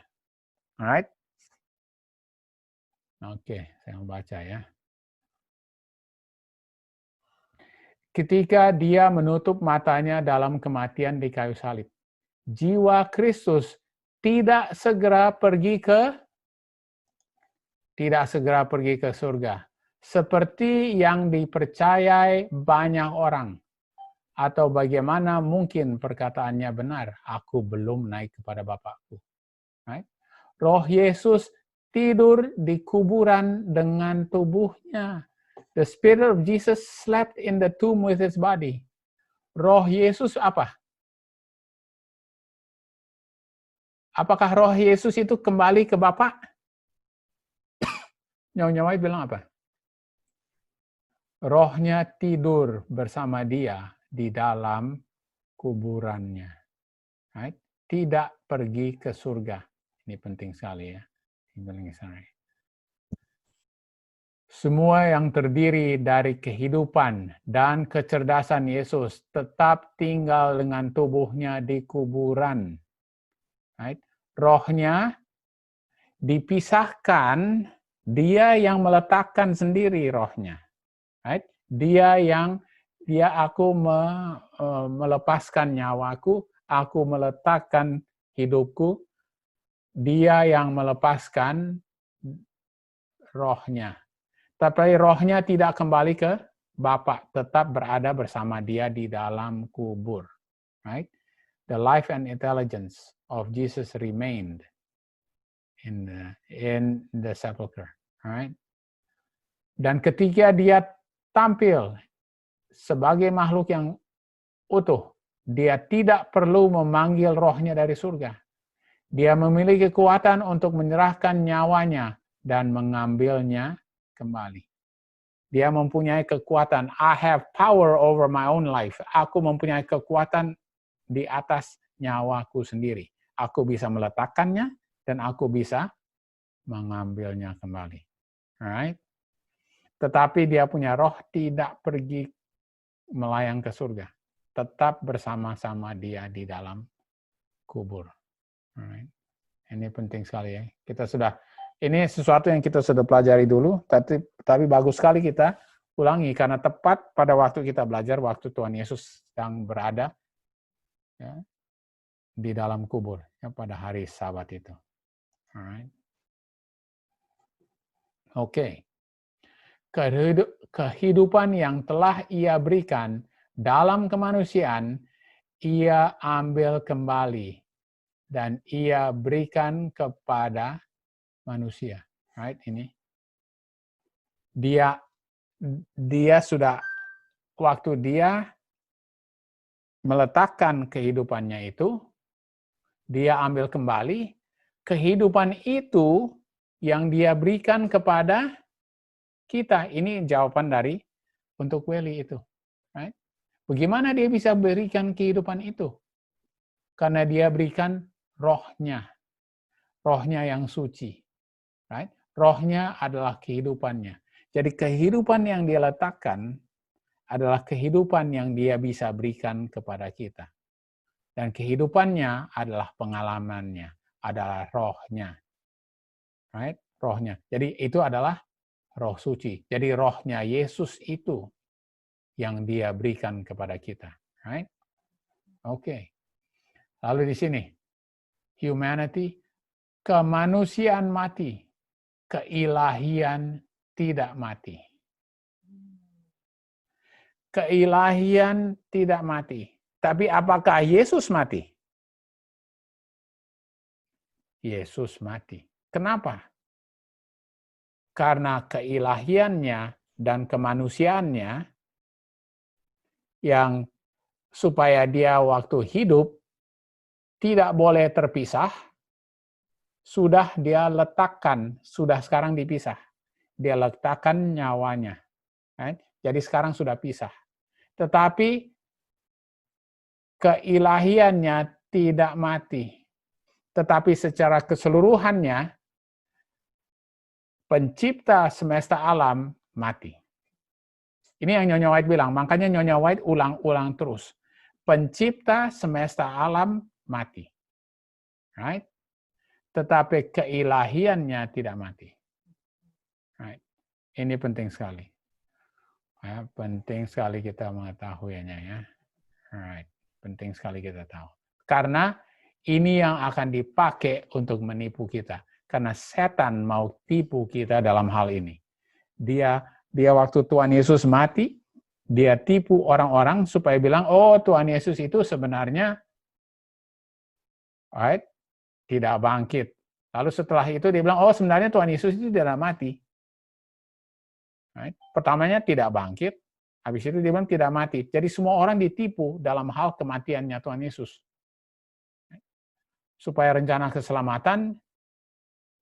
Alright? Oke, saya membaca ya. Ketika dia menutup matanya dalam kematian di kayu salib, jiwa Kristus tidak segera pergi ke surga, seperti yang dipercayai banyak orang. Atau bagaimana mungkin perkataannya benar, aku belum naik kepada Bapakku. Right? Roh Yesus tidur di kuburan dengan tubuhnya. The Spirit of Jesus slept in the tomb with his body. Roh Yesus apa? Apakah roh Yesus itu kembali ke Bapa? Nyawa-nyawa bilang apa? Rohnya tidur bersama dia di dalam kuburannya. Right? Tidak pergi ke surga. Ini penting sekali ya. Semua yang terdiri dari kehidupan dan kecerdasan Yesus tetap tinggal dengan tubuhnya di kuburan. Right? Rohnya dipisahkan, dia yang meletakkan sendiri rohnya. Right? Aku melepaskan nyawaku, aku meletakkan hidupku, dia yang melepaskan rohnya. Tapi rohnya tidak kembali ke Bapa, tetap berada bersama dia di dalam kubur. Right? The life and intelligence of Jesus remained in the sepulcher. Right? Dan ketika dia tampil sebagai makhluk yang utuh, dia tidak perlu memanggil rohnya dari surga. Dia memiliki kekuatan untuk menyerahkan nyawanya dan mengambilnya kembali. Dia mempunyai kekuatan. I have power over my own life. Aku mempunyai kekuatan di atas nyawaku sendiri. Aku bisa meletakkannya dan aku bisa mengambilnya kembali. Alright? Tetapi dia punya roh tidak pergi melayang ke surga. Tetap bersama-sama dia di dalam kubur. Alright. Ini penting sekali ya. Ini sesuatu yang kita sudah pelajari dulu, tapi bagus sekali kita ulangi karena tepat pada waktu kita belajar, waktu Tuhan Yesus sedang berada ya, di dalam kubur ya, pada hari Sabat itu. Alright. Oke. Kehidupan yang telah Ia berikan dalam kemanusiaan, Ia ambil kembali dan Ia berikan kepada manusia. Right, ini. Dia sudah, waktu dia meletakkan kehidupannya itu, dia ambil kembali, kehidupan itu yang dia berikan kepada kita. Ini jawaban dari untuk Welly itu. Right? Bagaimana dia bisa berikan kehidupan itu? Karena dia berikan rohnya. Rohnya yang suci. Right? Rohnya adalah kehidupannya. Jadi kehidupan yang dia letakkan adalah kehidupan yang dia bisa berikan kepada kita. Dan kehidupannya adalah pengalamannya, adalah rohnya. Right? Rohnya. Jadi itu adalah roh suci. Jadi rohnya Yesus itu yang dia berikan kepada kita. Right? Oke. Lalu di sini, humanity, kemanusiaan mati, keilahian tidak mati. Keilahian tidak mati. Tapi apakah Yesus mati? Yesus mati. Kenapa? Karena keilahiannya dan kemanusiaannya yang supaya dia waktu hidup tidak boleh terpisah, sudah dia letakkan, sudah sekarang dipisah. Dia letakkan nyawanya. Right? Jadi sekarang sudah pisah. Tetapi keilahiannya tidak mati. Tetapi secara keseluruhannya, pencipta semesta alam mati. Ini yang Nyonya White bilang, makanya Nyonya White ulang-ulang terus. Pencipta semesta alam mati. Right? Tetapi keilahiannya tidak mati. Right. Ini penting sekali. Ya, penting sekali kita mengetahuinya ya. Right. Penting sekali kita tahu. Karena ini yang akan dipakai untuk menipu kita. Karena setan mau tipu kita dalam hal ini. Dia waktu Tuhan Yesus mati, dia tipu orang-orang supaya bilang, oh Tuhan Yesus itu sebenarnya right, tidak bangkit. Lalu setelah itu dia bilang, oh sebenarnya Tuhan Yesus itu tidak mati. Right? Pertamanya tidak bangkit, habis itu dia bilang tidak mati. Jadi semua orang ditipu dalam hal kematiannya Tuhan Yesus. Supaya rencana keselamatan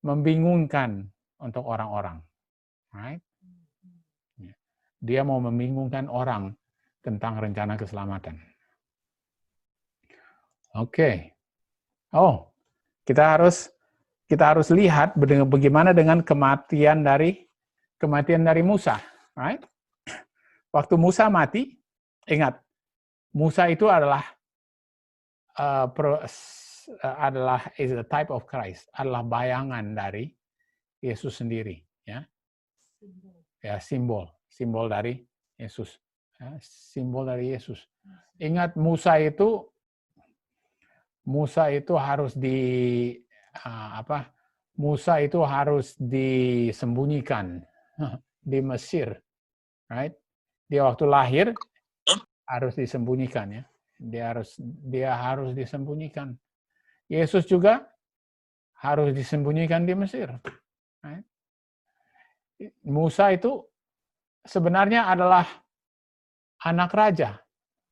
membingungkan untuk orang-orang. Right? Dia mau membingungkan orang tentang rencana keselamatan. Oke. Oh, kita harus lihat bagaimana dengan kematian dari Musa. Right? Waktu Musa mati, ingat, Musa itu adalah is a type of Christ, adalah bayangan dari Yesus sendiri, ya. Ya, simbol dari Yesus. Ya, simbol dari Yesus. Ingat Musa itu harus Musa itu harus disembunyikan di Mesir, right? Dia waktu lahir harus disembunyikan ya. Dia harus disembunyikan. Yesus juga harus disembunyikan di Mesir. Right? Musa itu sebenarnya adalah anak raja,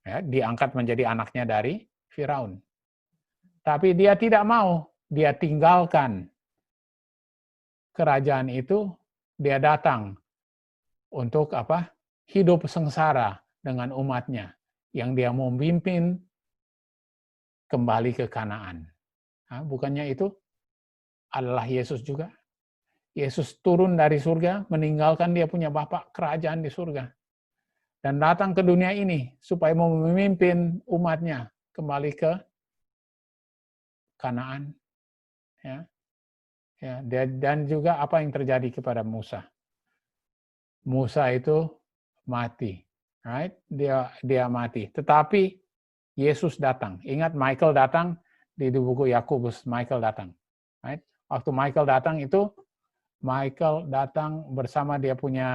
ya, diangkat menjadi anaknya dari Firaun. Tapi dia tidak mau, dia tinggalkan kerajaan itu, dia datang untuk apa? Hidup sengsara dengan umatnya yang dia mau memimpin kembali ke Kanaan. Bukannya itu adalah Yesus juga? Yesus turun dari surga, meninggalkan dia punya Bapa kerajaan di surga. Dan datang ke dunia ini supaya mau memimpin umatnya kembali ke Kanaan. Ya. Ya, dan juga apa yang terjadi kepada Musa. Musa itu mati. Right? Dia mati. Tetapi Yesus datang. Ingat Michael datang di buku Yakobus, Michael datang. Right? Waktu Michael datang itu Michael datang bersama dia punya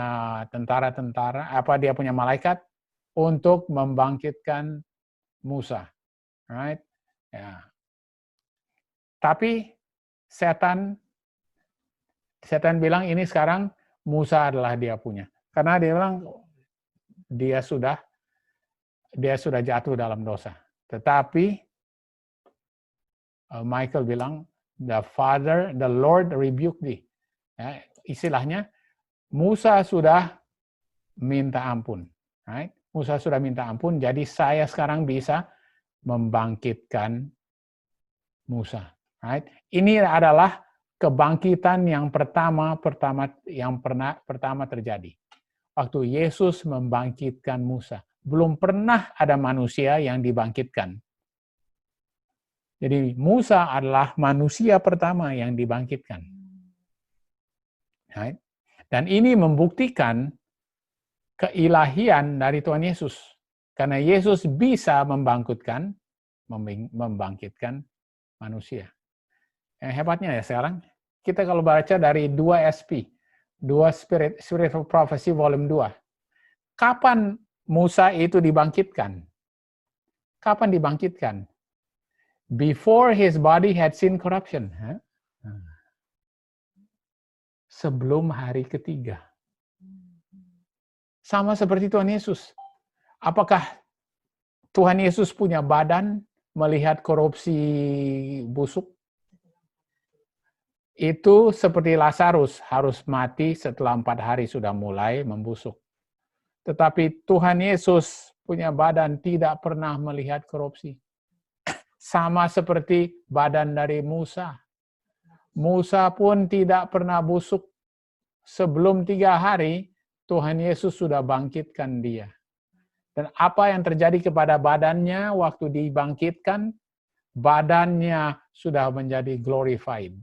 tentara-tentara, dia punya malaikat untuk membangkitkan Musa. Right? Ya. Tapi setan bilang ini sekarang Musa adalah dia punya. Karena dia bilang dia sudah jatuh dalam dosa. Tetapi Michael bilang the Lord rebuke thee. Ya, istilahnya Musa sudah minta ampun. Right? Musa sudah minta ampun, jadi saya sekarang bisa membangkitkan Musa. Right? Ini adalah kebangkitan yang pertama terjadi. Waktu Yesus membangkitkan Musa. Belum pernah ada manusia yang dibangkitkan. Jadi Musa adalah manusia pertama yang dibangkitkan. Right? Dan ini membuktikan keilahian dari Tuhan Yesus. Karena Yesus bisa membangkitkan manusia. Yang hebatnya ya sekarang, kita kalau baca dari 2 SP, 2 Spirit of Prophecy Volume 2, kapan Musa itu dibangkitkan? Kapan dibangkitkan? Before his body had seen corruption. Sebelum hari ketiga. Sama seperti Tuhan Yesus. Apakah Tuhan Yesus punya badan melihat korupsi busuk? Itu seperti Lazarus, harus mati setelah 4 hari sudah mulai membusuk. Tetapi Tuhan Yesus punya badan tidak pernah melihat korupsi. Sama seperti badan dari Musa. Musa pun tidak pernah busuk. Sebelum 3 hari, Tuhan Yesus sudah bangkitkan dia. Dan apa yang terjadi kepada badannya waktu dibangkitkan, badannya sudah menjadi glorified.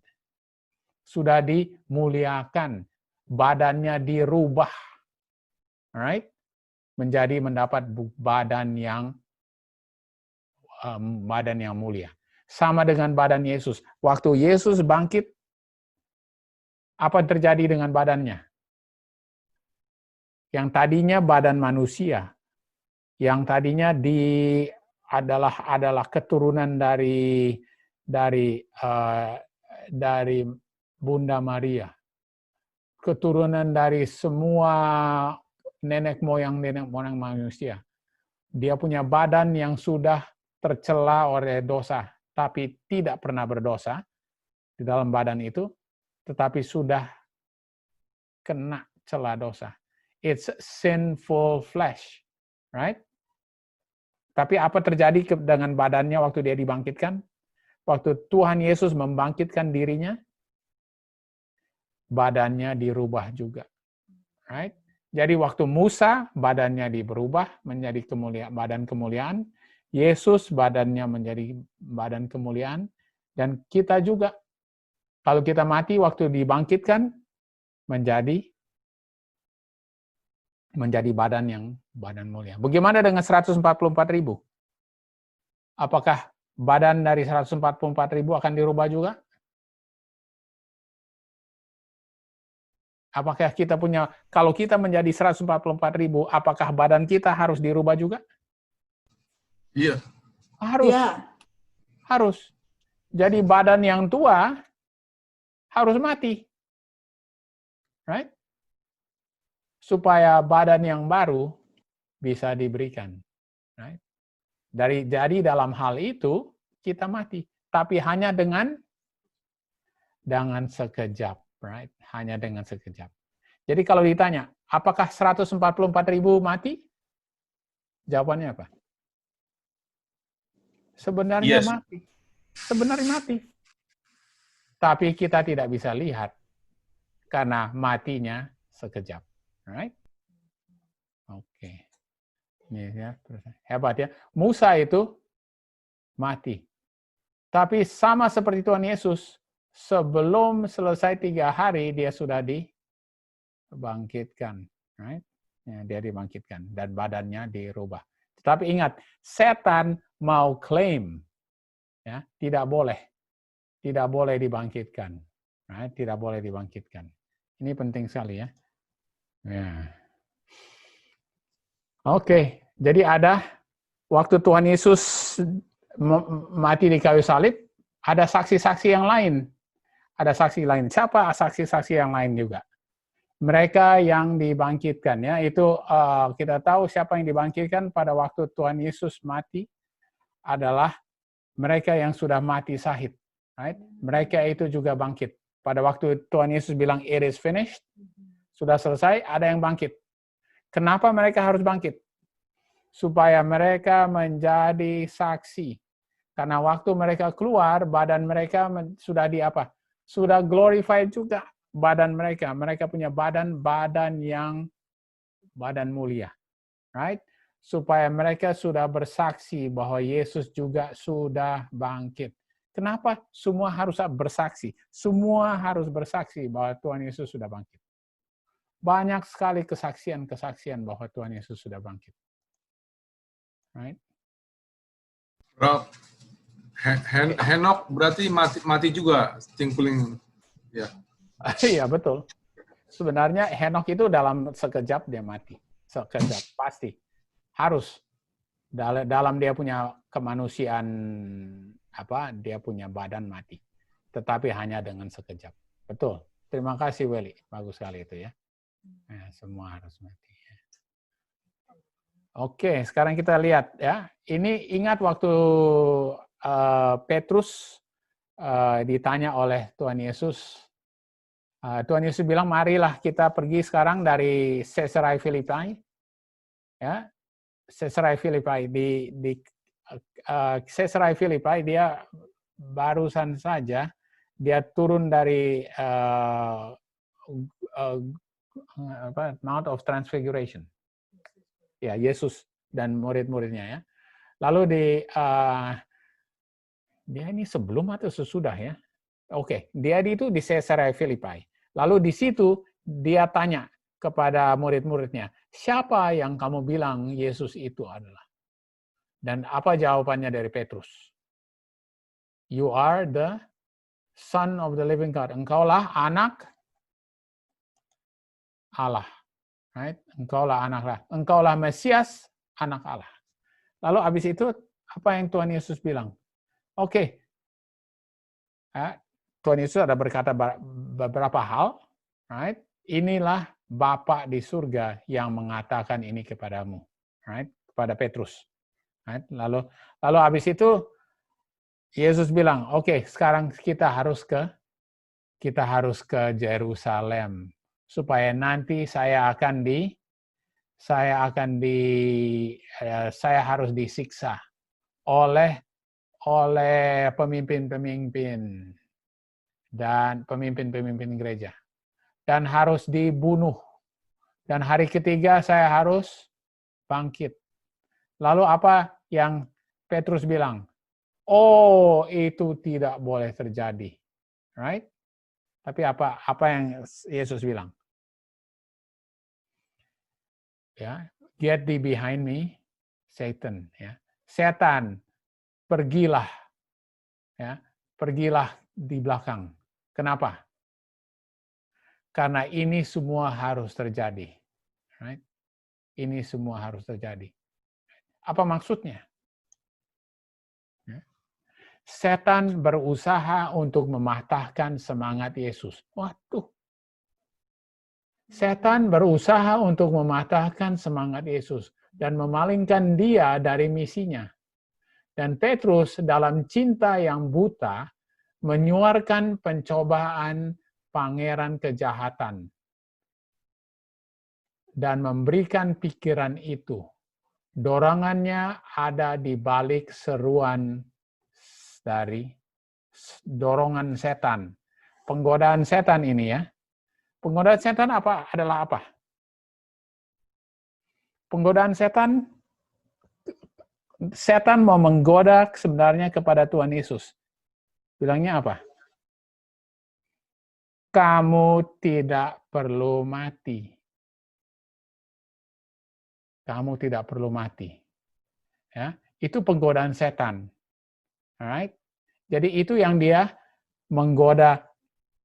Sudah dimuliakan. Badannya dirubah. Alright? Mendapat badan yang mulia. Sama dengan badan Yesus. Waktu Yesus bangkit, apa yang terjadi dengan badannya? Yang tadinya badan manusia, yang tadinya adalah keturunan dari Bunda Maria, keturunan dari semua nenek moyang manusia. Dia punya badan yang sudah tercela oleh dosa, tapi tidak pernah berdosa di dalam badan itu, tetapi sudah kena celah dosa. It's sinful flesh, right? Tapi apa terjadi dengan badannya waktu dia dibangkitkan? Waktu Tuhan Yesus membangkitkan dirinya, badannya dirubah juga, right? Jadi waktu Musa badannya berubah menjadi badan kemuliaan, Yesus badannya menjadi badan kemuliaan, dan kita juga kalau kita mati waktu dibangkitkan menjadi badan mulia. Bagaimana dengan 144.000? Apakah badan dari 144.000 akan dirubah juga? Apakah kita punya, kalau kita menjadi 144.000, apakah badan kita harus dirubah juga? Iya. Harus, Ya, harus. Jadi badan yang tua harus mati. Right? Supaya badan yang baru bisa diberikan. Right? Jadi dalam hal itu, kita mati. Tapi hanya dengan sekejap. Right? Hanya dengan sekejap. Jadi kalau ditanya, apakah 144.000 mati? Jawabannya apa? Sebenarnya Yes. mati. Sebenarnya mati. Tapi kita tidak bisa lihat karena matinya sekejap. Right? Oke. Ini ya, hebat ya. Musa itu mati. Tapi sama seperti Tuhan Yesus, sebelum selesai 3 hari dia sudah dibangkitkan. Right? Ya, dia dibangkitkan dan badannya dirubah. Tetapi ingat, setan mau klaim, ya, tidak boleh dibangkitkan. Right? Tidak boleh dibangkitkan. Ini penting sekali ya. Ya. Oke, jadi ada waktu Tuhan Yesus mati di kayu salib, ada saksi-saksi yang lain. Ada saksi lain. Siapa saksi-saksi yang lain juga? Mereka yang dibangkitkan ya, itu kita tahu siapa yang dibangkitkan pada waktu Tuhan Yesus mati adalah mereka yang sudah mati syahid. Right? Mereka itu juga bangkit. Pada waktu Tuhan Yesus bilang it is finished, sudah selesai, ada yang bangkit. Kenapa mereka harus bangkit? Supaya mereka menjadi saksi. Karena waktu mereka keluar, badan mereka sudah sudah glorified juga badan mereka. Mereka punya badan mulia. Right? Supaya mereka sudah bersaksi bahwa Yesus juga sudah bangkit. Kenapa semua harus bersaksi? Semua harus bersaksi bahwa Tuhan Yesus sudah bangkit. Banyak sekali kesaksian bahwa Tuhan Yesus sudah bangkit. Right? Bro, Henok berarti mati juga, tingkuling. Ya. Iya, betul. Sebenarnya Henok itu dalam sekejap dia mati. Sekejap, pasti. Harus. Dalam dia punya kemanusiaan, dia punya badan mati. Tetapi hanya dengan sekejap. Betul. Terima kasih, Welly. Bagus sekali itu ya. Semua harus mati. Oke, sekarang kita lihat ya. Ini ingat waktu Petrus ditanya oleh Tuhan Yesus. Tuhan Yesus bilang, marilah kita pergi sekarang dari Caesarea Philippi. Ya, Caesarea Philippi di Caesarea Philippi dia barusan saja dia turun dari Mount of Transfiguration. Ya, Yesus dan murid-muridnya ya. Lalu dia ini sebelum atau sesudah ya? Oke, dia itu di Caesarea Philippi. Lalu di situ dia tanya kepada murid-muridnya, siapa yang kamu bilang Yesus itu adalah? Dan apa jawabannya dari Petrus? You are the Son of the living God. Engkaulah anak Allah. Right? Engkaulah anak Allah. Engkaulah Mesias, anak Allah. Lalu habis itu apa yang Tuhan Yesus bilang? Oke. Tuhan Yesus ada berkata beberapa hal. Right? Inilah Bapa di surga yang mengatakan ini kepadamu. Right? Kepada Petrus. Right? Lalu habis itu Yesus bilang, oke, sekarang kita harus ke Yerusalem supaya nanti saya harus disiksa oleh pemimpin-pemimpin dan pemimpin gereja dan harus dibunuh, dan hari ketiga saya harus bangkit. Lalu apa yang Petrus bilang? Oh, itu tidak boleh terjadi. Right? Tapi apa yang Yesus bilang? Ya, get thee behind me, Satan. Ya, setan, pergilah. Ya, pergilah di belakang. Kenapa? Karena ini semua harus terjadi. Right? Ini semua harus terjadi. Apa maksudnya? Setan berusaha untuk mematahkan semangat Yesus. Waduh. Setan berusaha untuk mematahkan semangat Yesus dan memalingkan dia dari misinya. Dan Petrus dalam cinta yang buta menyuarkan pencobaan pangeran kejahatan dan memberikan pikiran itu. Dorongannya ada di balik seruan dari dorongan setan. Penggodaan setan ini ya. Penggodaan setan adalah apa? Penggodaan setan mau menggoda sebenarnya kepada Tuhan Yesus. Bilangnya apa? Kamu tidak perlu mati. Kamu tidak perlu mati. Ya, itu penggodaan setan. Alright? Jadi itu yang dia menggoda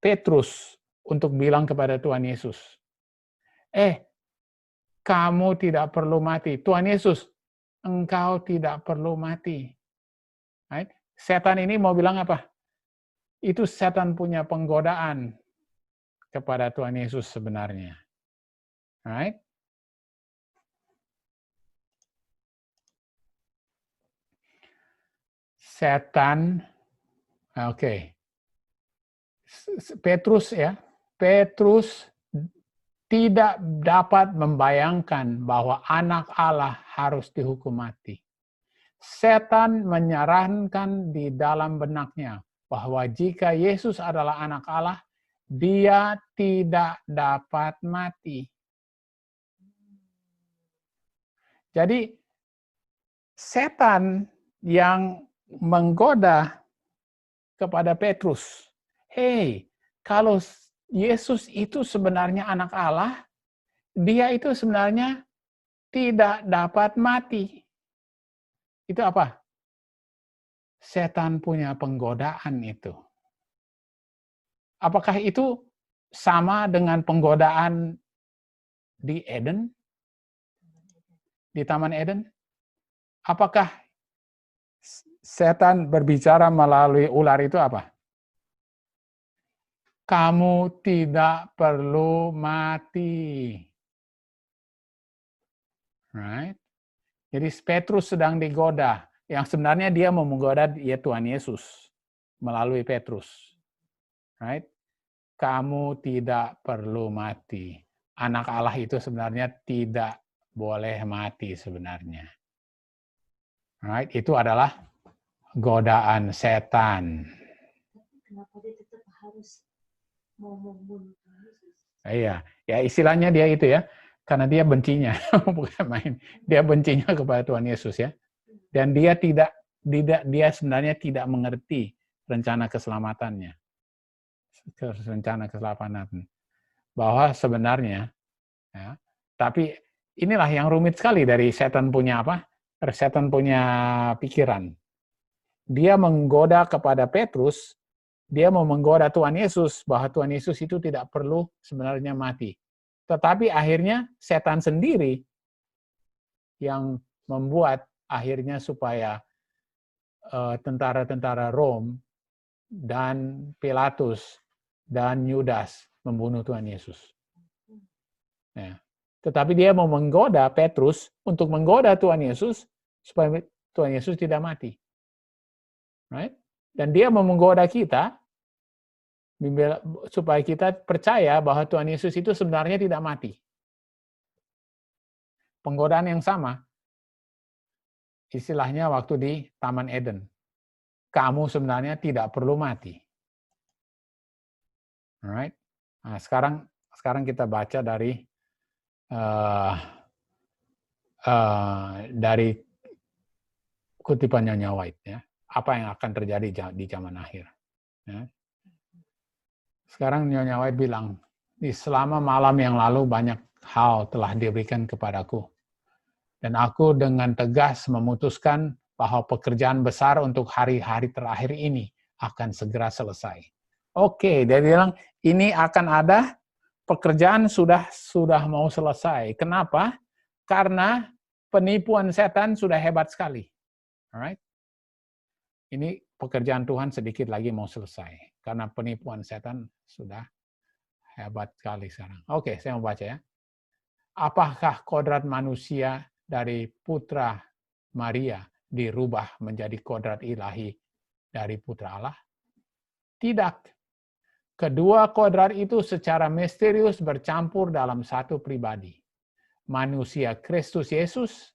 Petrus untuk bilang kepada Tuhan Yesus. Kamu tidak perlu mati. Tuhan Yesus, engkau tidak perlu mati. Right? Setan ini mau bilang apa? Itu setan punya penggodaan kepada Tuhan Yesus sebenarnya. Right? Setan, oke. Petrus tidak dapat membayangkan bahwa anak Allah harus dihukum mati. Setan menyarankan di dalam benaknya bahwa jika Yesus adalah anak Allah, dia tidak dapat mati. Jadi, setan yang menggoda kepada Petrus, kalau Yesus itu sebenarnya anak Allah, dia itu sebenarnya tidak dapat mati. Itu apa? Setan punya penggodaan itu. Apakah itu sama dengan penggodaan di Eden? Di Taman Eden? Apakah setan berbicara melalui ular itu apa? Kamu tidak perlu mati. Right? Jadi Petrus sedang digoda. Yang sebenarnya dia mau menggoda ya Tuhan Yesus melalui Petrus. Right? Kamu tidak perlu mati. Anak Allah itu sebenarnya tidak boleh mati sebenarnya. Right? Itu adalah godaan setan. Kenapa dia tetap harus mau membunuh Yesus? Iya, ya istilahnya dia itu ya, karena dia bencinya, bukan main. Dia bencinya kepada Tuhan Yesus ya. Dan dia dia sebenarnya tidak mengerti rencana keselamatannya. Rencana keselamatan. Bahwa sebenarnya ya, tapi inilah yang rumit sekali dari setan punya apa? Setan punya pikiran. Dia menggoda kepada Petrus, dia mau menggoda Tuhan Yesus, bahwa Tuhan Yesus itu tidak perlu sebenarnya mati. Tetapi akhirnya setan sendiri yang membuat akhirnya supaya tentara-tentara Rom dan Pilatus dan Yudas membunuh Tuhan Yesus. Ya. Tetapi dia mau menggoda Petrus untuk menggoda Tuhan Yesus supaya Tuhan Yesus tidak mati. Right? Dan dia mau menggoda kita supaya kita percaya bahwa Tuhan Yesus itu sebenarnya tidak mati. Penggodaan yang sama, istilahnya waktu di Taman Eden. Kamu sebenarnya tidak perlu mati. Alright? Nah, sekarang kita baca dari kutipan Nyonya White ya. Apa yang akan terjadi di zaman akhir. Ya. Sekarang Nyonya White bilang, selama malam yang lalu banyak hal telah diberikan kepadaku. Dan aku dengan tegas memutuskan bahwa pekerjaan besar untuk hari-hari terakhir ini akan segera selesai. Oke, dia bilang, ini akan ada pekerjaan sudah mau selesai. Kenapa? Karena penipuan setan sudah hebat sekali. Alright? Ini pekerjaan Tuhan sedikit lagi mau selesai. Karena penipuan setan sudah hebat sekali sekarang. Oke, saya mau baca ya. Apakah kodrat manusia dari putra Maria dirubah menjadi kodrat ilahi dari putra Allah? Tidak. Kedua kodrat itu secara misterius bercampur dalam satu pribadi. Manusia Kristus Yesus,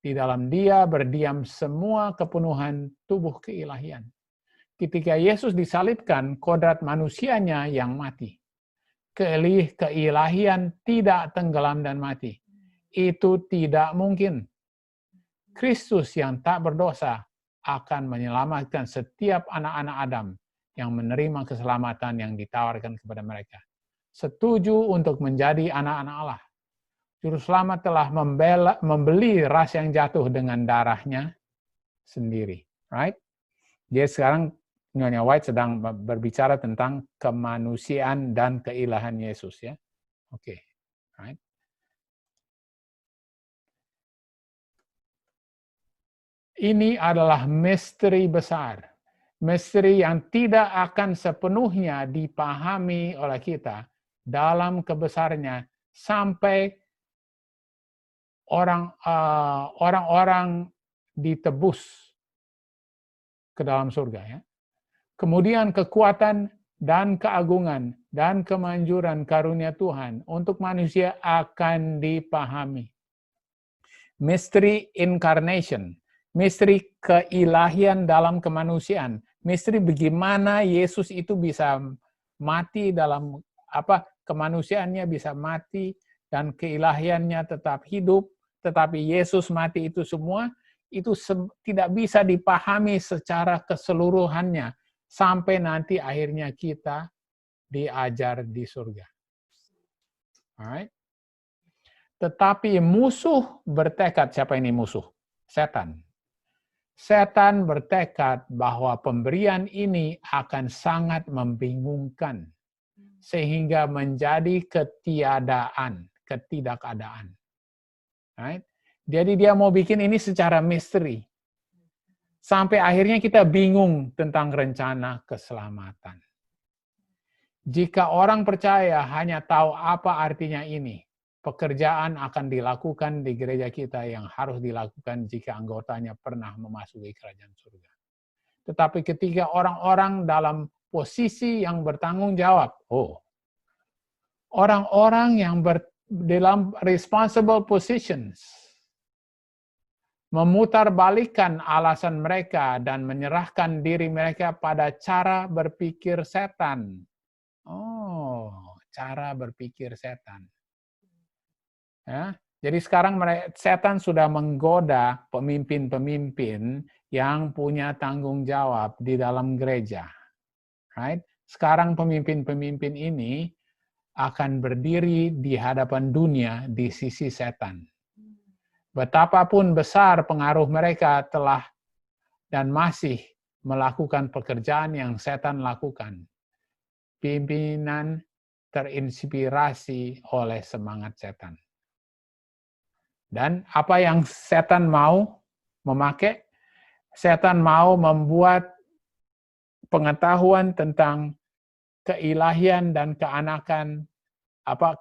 di dalam Dia berdiam semua kepenuhan tubuh keilahian. Ketika Yesus disalibkan, kodrat manusianya yang mati. Keilahian tidak tenggelam dan mati. Itu tidak mungkin. Kristus yang tak berdosa akan menyelamatkan setiap anak-anak Adam yang menerima keselamatan yang ditawarkan kepada mereka. Setuju untuk menjadi anak-anak Allah. Juru selamat telah membeli ras yang jatuh dengan darahnya sendiri. Right? Dia sekarang, Nyonya White sedang berbicara tentang kemanusiaan dan keilahan Yesus. Ya, Oke. Right? Ini adalah misteri besar. Misteri yang tidak akan sepenuhnya dipahami oleh kita dalam kebesarannya sampai orang-orang ditebus ke dalam surga. Ya. Kemudian kekuatan dan keagungan dan kemanjuran karunia Tuhan untuk manusia akan dipahami. Misteri incarnation, misteri keilahian dalam kemanusiaan, misteri bagaimana Yesus itu bisa mati dalam kemanusiaannya bisa mati dan keilahiannya tetap hidup, tetapi Yesus mati itu semua itu tidak bisa dipahami secara keseluruhannya sampai nanti akhirnya kita diajar di surga. Alright? Tetapi musuh bertekad, siapa ini musuh? Setan. Setan bertekad bahwa pemberian ini akan sangat membingungkan sehingga menjadi ketidakadaan. Right? Jadi dia mau bikin ini secara misteri. Sampai akhirnya kita bingung tentang rencana keselamatan. Jika orang percaya hanya tahu apa artinya ini, pekerjaan akan dilakukan di gereja kita yang harus dilakukan jika anggotanya pernah memasuki kerajaan surga. Tetapi ketika orang-orang dalam posisi yang bertanggung jawab, orang-orang yang dalam responsible positions, memutarbalikkan alasan mereka dan menyerahkan diri mereka pada cara berpikir setan. Cara berpikir setan. Ya, jadi sekarang setan sudah menggoda pemimpin-pemimpin yang punya tanggung jawab di dalam gereja. Right? Sekarang pemimpin-pemimpin ini akan berdiri di hadapan dunia di sisi setan. Betapapun besar pengaruh mereka telah dan masih melakukan pekerjaan yang setan lakukan. Pimpinan terinspirasi oleh semangat setan. Dan apa yang setan mau memakai? Setan mau membuat pengetahuan tentang keilahian dan keanakan,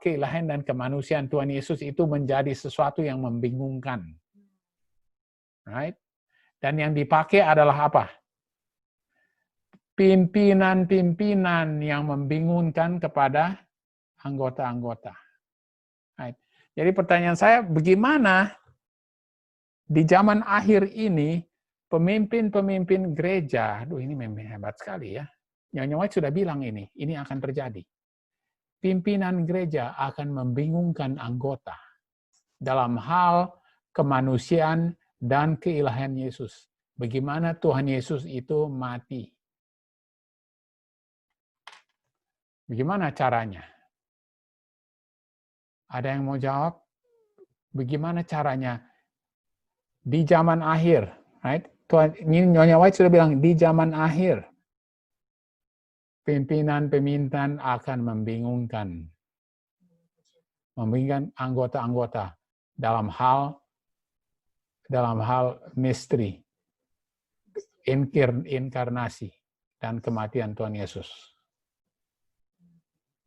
keilahian dan kemanusiaan Tuhan Yesus itu menjadi sesuatu yang membingungkan. Right? Dan yang dipakai adalah apa? Pimpinan-pimpinan yang membingungkan kepada anggota-anggota. Right? Jadi pertanyaan saya, bagaimana di zaman akhir ini pemimpin-pemimpin gereja, ini memang hebat sekali ya. Nyonya White sudah bilang ini akan terjadi. Pimpinan gereja akan membingungkan anggota dalam hal kemanusiaan dan keilahian Yesus. Bagaimana Tuhan Yesus itu mati? Bagaimana caranya? Ada yang mau jawab? Bagaimana caranya? Di zaman akhir, right? Nyonya White sudah bilang, di zaman akhir, pimpinan-pimpinan akan membingungkan Membimbingkan anggota-anggota dalam hal misteri, inkarnasi, dan kematian Tuhan Yesus.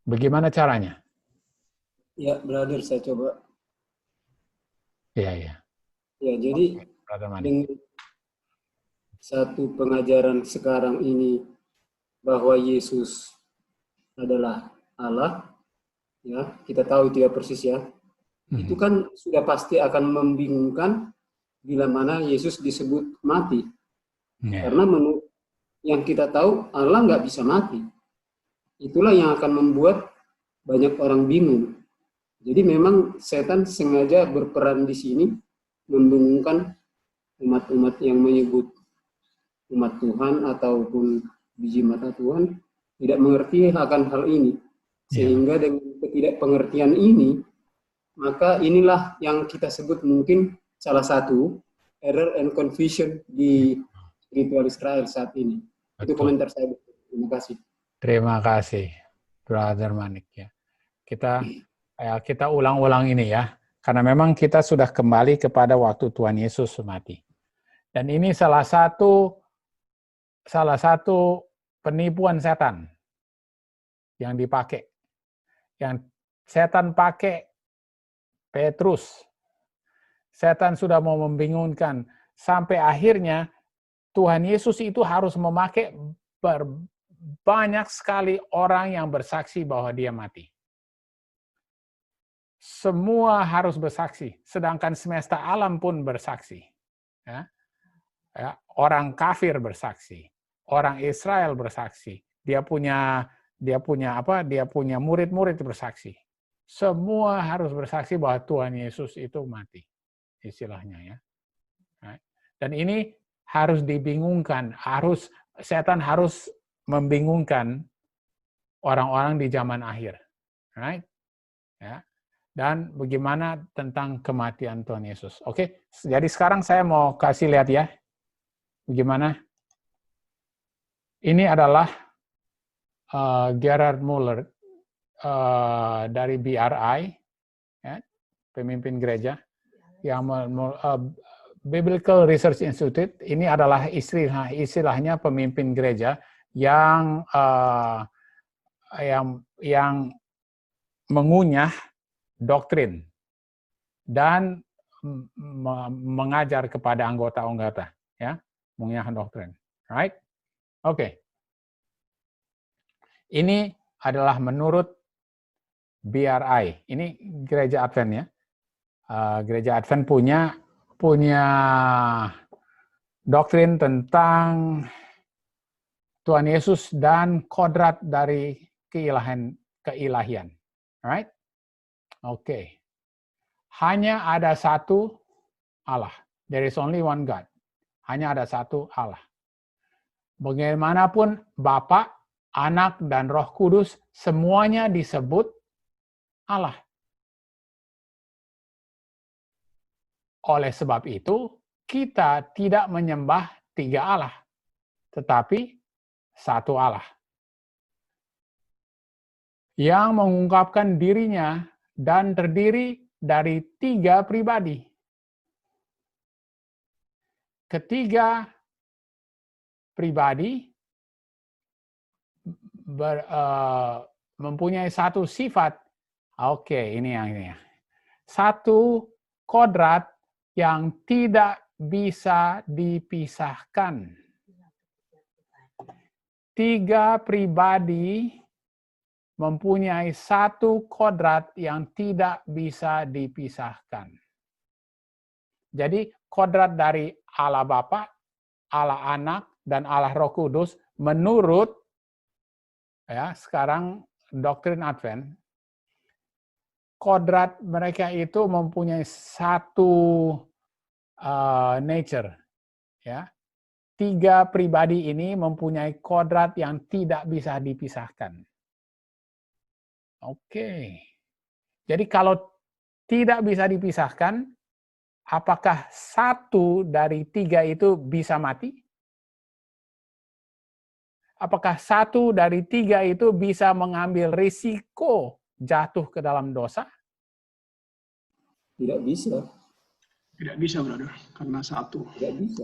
Bagaimana caranya? Ya, brother, saya coba. Iya. Ya, jadi Brother Mani. dengan satu pengajaran sekarang ini bahwa Yesus adalah Allah, ya kita tahu itu ya persis ya. Itu kan sudah pasti akan membingungkan bila mana Yesus disebut mati. Karena menurut yang kita tahu Allah nggak bisa mati. Itulah yang akan membuat banyak orang bingung. Jadi memang setan sengaja berperan di sini membingungkan umat-umat yang menyebut umat Tuhan ataupun biji mata Tuhan tidak mengerti akan hal ini. Sehingga dengan ketidakpengertian ini, maka inilah yang kita sebut mungkin salah satu error and confusion di spiritual Israel saat ini. Itu komentar saya. Terima kasih. Terima kasih, Brother Manik ya. Kita ulang-ulang ini ya, karena memang kita sudah kembali kepada waktu Tuhan Yesus mati. Dan ini salah satu penipuan setan yang dipakai. Yang setan pakai Petrus. Setan sudah mau membingungkan sampai akhirnya Tuhan Yesus itu harus memakai banyak sekali orang yang bersaksi bahwa dia mati. Semua harus bersaksi, sedangkan semesta alam pun bersaksi. Ya. Orang kafir bersaksi, orang Israel bersaksi, dia punya murid-murid bersaksi. Semua harus bersaksi bahwa Tuhan Yesus itu mati, istilahnya ya. Dan ini harus dibingungkan, setan harus membingungkan orang-orang di zaman akhir, right? Ya. Dan bagaimana tentang kematian Tuhan Yesus. Oke, jadi sekarang saya mau kasih lihat ya, bagaimana. Ini adalah Gerhard Müller dari BRI, ya, pemimpin gereja, yang Biblical Research Institute. Ini adalah istilahnya pemimpin gereja yang mengunyah doktrin dan mengajar kepada anggota-anggota, ya, mengunyah doktrin, right? Oke. Ini adalah menurut BRI. Ini gereja Advent ya. Gereja Advent punya doktrin tentang Tuhan Yesus dan kodrat dari keilahian. Alright? Oke. Hanya ada satu Allah. There is only one God. Hanya ada satu Allah. Bagaimanapun Bapa, Anak, dan Roh Kudus, semuanya disebut Allah. Oleh sebab itu, kita tidak menyembah tiga Allah, tetapi satu Allah. Yang mengungkapkan dirinya dan terdiri dari tiga pribadi. Ketiga pribadi mempunyai satu sifat. Oke, ini yang ini. Satu kodrat yang tidak bisa dipisahkan. Tiga pribadi mempunyai satu kodrat yang tidak bisa dipisahkan. Jadi kodrat dari Allah Bapa, Allah Anak, dan Allah Roh Kudus menurut ya sekarang doktrin Advent, kodrat mereka itu mempunyai satu nature, ya. Tiga pribadi ini mempunyai kodrat yang tidak bisa dipisahkan. Oke. Jadi kalau tidak bisa dipisahkan, apakah satu dari tiga itu bisa mati? Apakah satu dari tiga itu bisa mengambil risiko jatuh ke dalam dosa? Tidak bisa. Tidak bisa, brother, karena satu. Tidak bisa.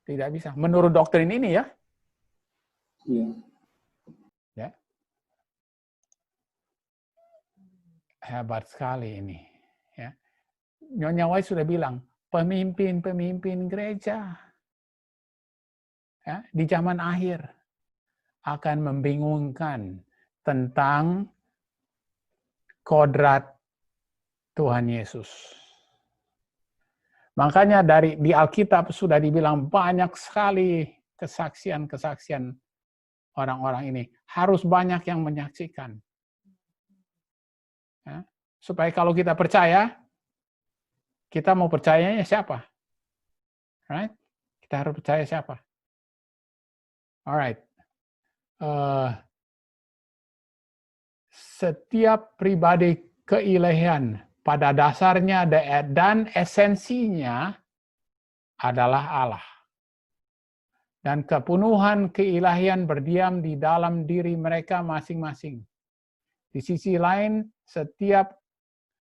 Tidak bisa. Menurut doktrin ini ya. Iya. Ya. Hebat sekali ini. Ya. Nyonya White sudah bilang, pemimpin-pemimpin gereja ya, di zaman akhir akan membingungkan tentang kodrat Tuhan Yesus. Makanya di Alkitab sudah dibilang banyak sekali kesaksian-kesaksian orang-orang ini. Harus banyak yang menyaksikan. Ya, supaya kalau kita percaya, kita mau percayanya siapa? Right? Kita harus percaya siapa? Alright. Setiap pribadi keilahian pada dasarnya dan esensinya adalah Allah. Dan kepenuhan keilahian berdiam di dalam diri mereka masing-masing. Di sisi lain, setiap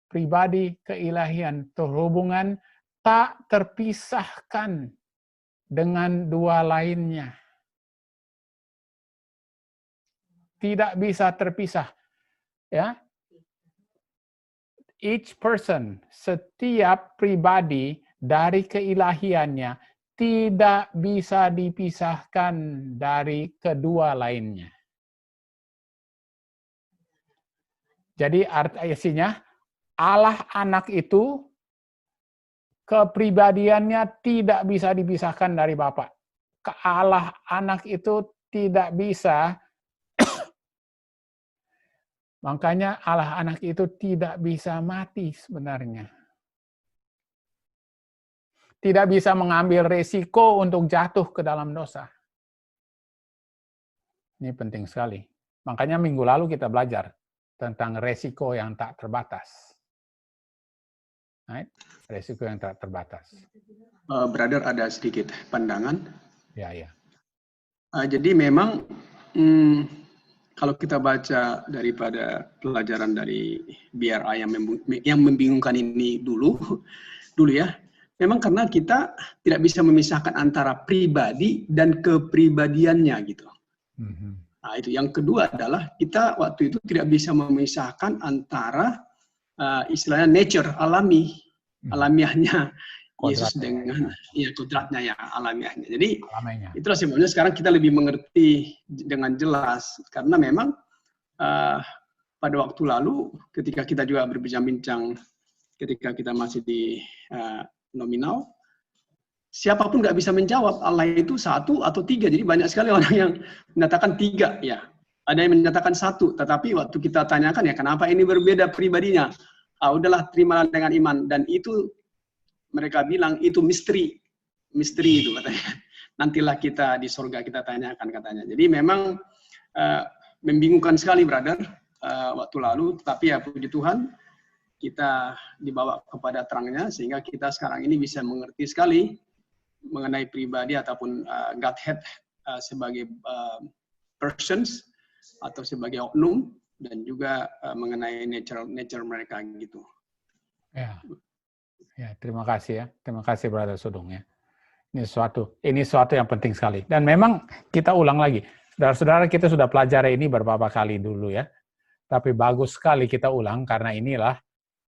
pribadi keilahian terhubungan tak terpisahkan dengan dua lainnya. Tidak bisa terpisah. Ya. Each person, setiap pribadi dari keilahiannya tidak bisa dipisahkan dari kedua lainnya. Jadi artinya Allah anak itu kepribadiannya tidak bisa dipisahkan dari Bapa. Allah anak itu tidak bisa. Makanya Allah anak itu tidak bisa mati sebenarnya. Tidak bisa mengambil resiko untuk jatuh ke dalam dosa. Ini penting sekali. Makanya minggu lalu kita belajar tentang resiko yang tak terbatas. Right? Resiko yang tak terbatas. Brother, ada sedikit pandangan. Ya, ya. Jadi memang kalau kita baca daripada pelajaran dari BRI yang membingungkan ini dulu ya, memang karena kita tidak bisa memisahkan antara pribadi dan kepribadiannya gitu. Nah, itu yang kedua adalah kita waktu itu tidak bisa memisahkan antara istilahnya nature alamiahnya Yesus dengan kodratnya ya alamiahnya. Jadi itulah sebabnya sekarang kita lebih mengerti dengan jelas karena memang pada waktu lalu ketika kita juga berbincang-bincang ketika kita masih di nominal, siapapun nggak bisa menjawab Allah itu satu atau tiga. Jadi banyak sekali orang yang menyatakan tiga ya. Ada yang menyatakan satu, tetapi waktu kita tanyakan ya kenapa ini berbeda pribadinya? Udahlah terimalah dengan iman dan itu mereka bilang itu misteri itu katanya. Nantilah kita di surga kita tanyakan katanya. Jadi memang membingungkan sekali brother waktu lalu, tapi ya puji Tuhan kita dibawa kepada terangnya sehingga kita sekarang ini bisa mengerti sekali mengenai pribadi ataupun Godhead sebagai persons atau sebagai oknum dan juga mengenai nature mereka gitu. Ya. Ya, terima kasih ya. Terima kasih Brother Sudung ya. Ini sesuatu yang penting sekali. Dan memang kita ulang lagi. Saudara-saudara kita sudah pelajari ini beberapa kali dulu ya. Tapi bagus sekali kita ulang karena inilah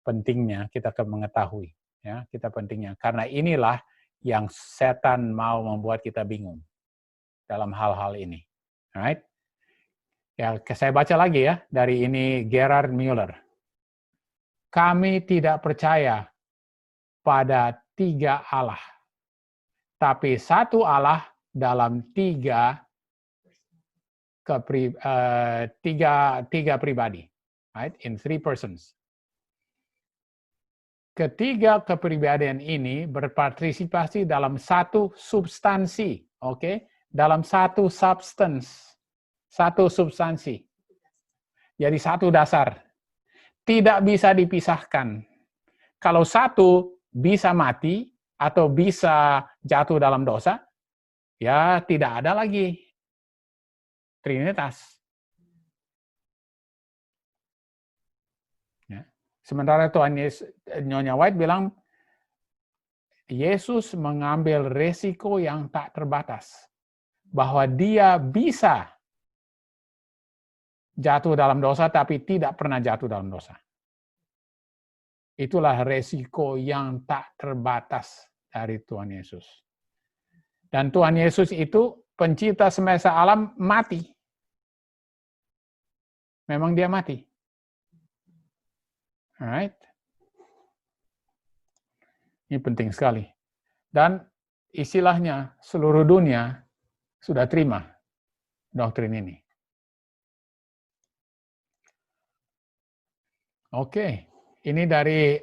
pentingnya kita mengetahui ya, kita pentingnya. Karena inilah yang setan mau membuat kita bingung dalam hal-hal ini. Alright? Ya, saya baca lagi ya dari ini Gerhard Müller. Kami tidak percaya pada tiga Allah, tapi satu Allah dalam tiga pribadi, right? In three persons. Ketiga kepribadian ini berpartisipasi dalam satu substansi, oke? Dalam satu substansi. Jadi satu dasar. Tidak bisa dipisahkan. Kalau satu bisa mati atau bisa jatuh dalam dosa, ya tidak ada lagi Trinitas. Ya. Sementara Nyonya White bilang, Yesus mengambil resiko yang tak terbatas. Bahwa dia bisa jatuh dalam dosa, tapi tidak pernah jatuh dalam dosa. Itulah resiko yang tak terbatas dari Tuhan Yesus. Dan Tuhan Yesus itu pencipta semesta alam mati. Memang dia mati. Alright. Ini penting sekali. Dan istilahnya seluruh dunia sudah terima doktrin ini. Oke, ini dari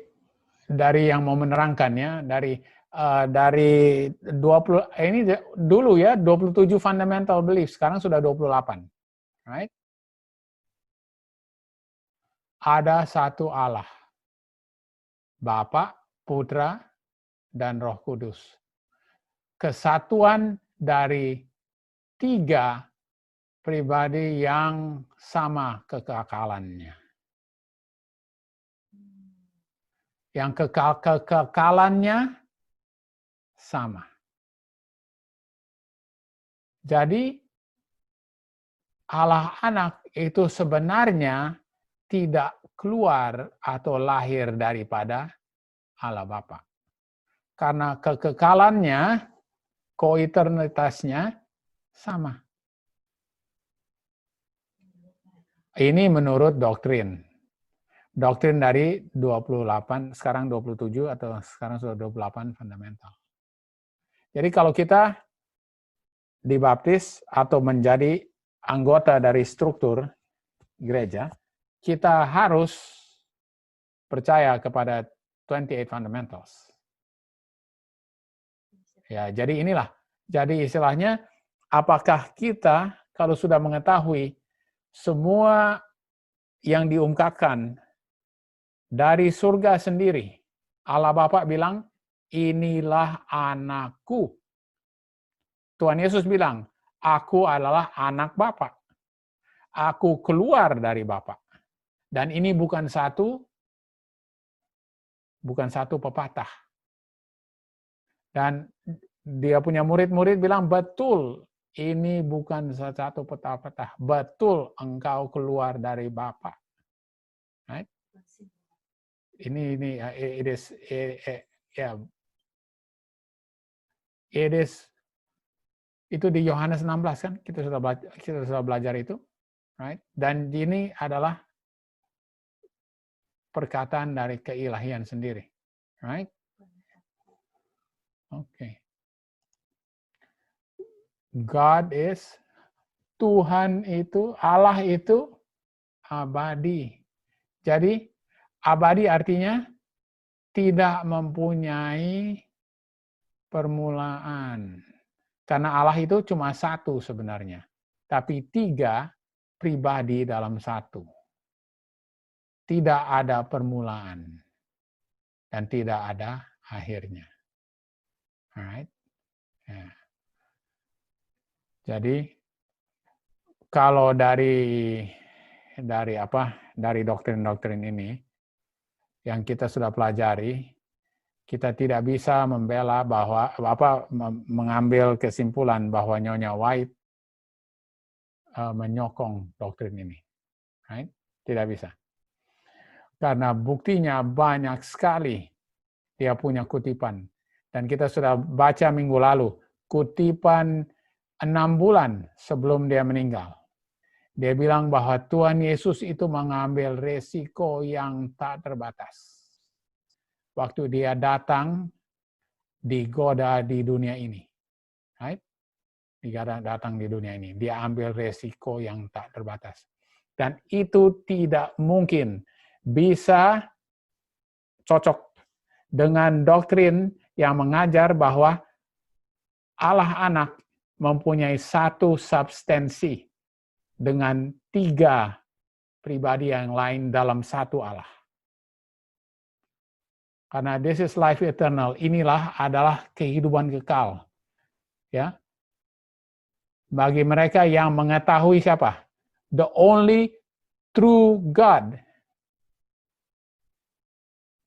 yang mau menerangkannya, dari 20 ini dulu ya 27 fundamental belief, sekarang sudah 28. Right? Ada satu Allah. Bapa, Putra, dan Roh Kudus. Kesatuan dari 3 pribadi yang sama kekekalannya. Yang kekekalannya sama. Jadi Allah anak itu sebenarnya tidak keluar atau lahir daripada Allah Bapa. Karena kekekalannya, koeternitasnya sama. Ini menurut doktrin. Doktrin dari 28, sekarang 27 atau sekarang sudah 28 fundamental. Jadi kalau kita dibaptis atau menjadi anggota dari struktur gereja, kita harus percaya kepada 28 fundamentals. Ya, jadi inilah. Jadi istilahnya, apakah kita kalau sudah mengetahui semua yang diungkapkan dari surga sendiri, Allah Bapa bilang, inilah anakku. Tuhan Yesus bilang, aku adalah anak Bapa. Aku keluar dari Bapa. Dan ini bukan satu pepatah. Dan dia punya murid-murid bilang, betul, ini bukan satu pepatah. Betul, engkau keluar dari Bapa. Right? Ini it is itu di Yohanes 16 kan kita sudah belajar itu, right? Dan ini adalah perkataan dari keilahian sendiri, right? Okay. God is, Tuhan itu, Allah itu abadi. Jadi abadi artinya tidak mempunyai permulaan. Karena Allah itu cuma satu sebenarnya. Tapi 3 pribadi dalam satu. Tidak ada permulaan. Dan tidak ada akhirnya. Alright? Ya. Jadi, kalau dari doktrin-doktrin ini, yang kita sudah pelajari, kita tidak bisa membela bahwa mengambil kesimpulan bahwa Nyonya White menyokong doktrin ini, right? Tidak bisa, karena buktinya banyak sekali dia punya kutipan, dan kita sudah baca minggu lalu kutipan 6 bulan sebelum dia meninggal. Dia bilang bahwa Tuhan Yesus itu mengambil resiko yang tak terbatas. Waktu dia datang, digoda di dunia ini. Right? Dia datang di dunia ini. Dia ambil resiko yang tak terbatas. Dan itu tidak mungkin bisa cocok dengan doktrin yang mengajar bahwa Allah anak mempunyai satu substansi dengan 3 pribadi yang lain dalam satu Allah. Karena this is life eternal, inilah adalah kehidupan kekal. Ya. Bagi mereka yang mengetahui siapa? The only true God.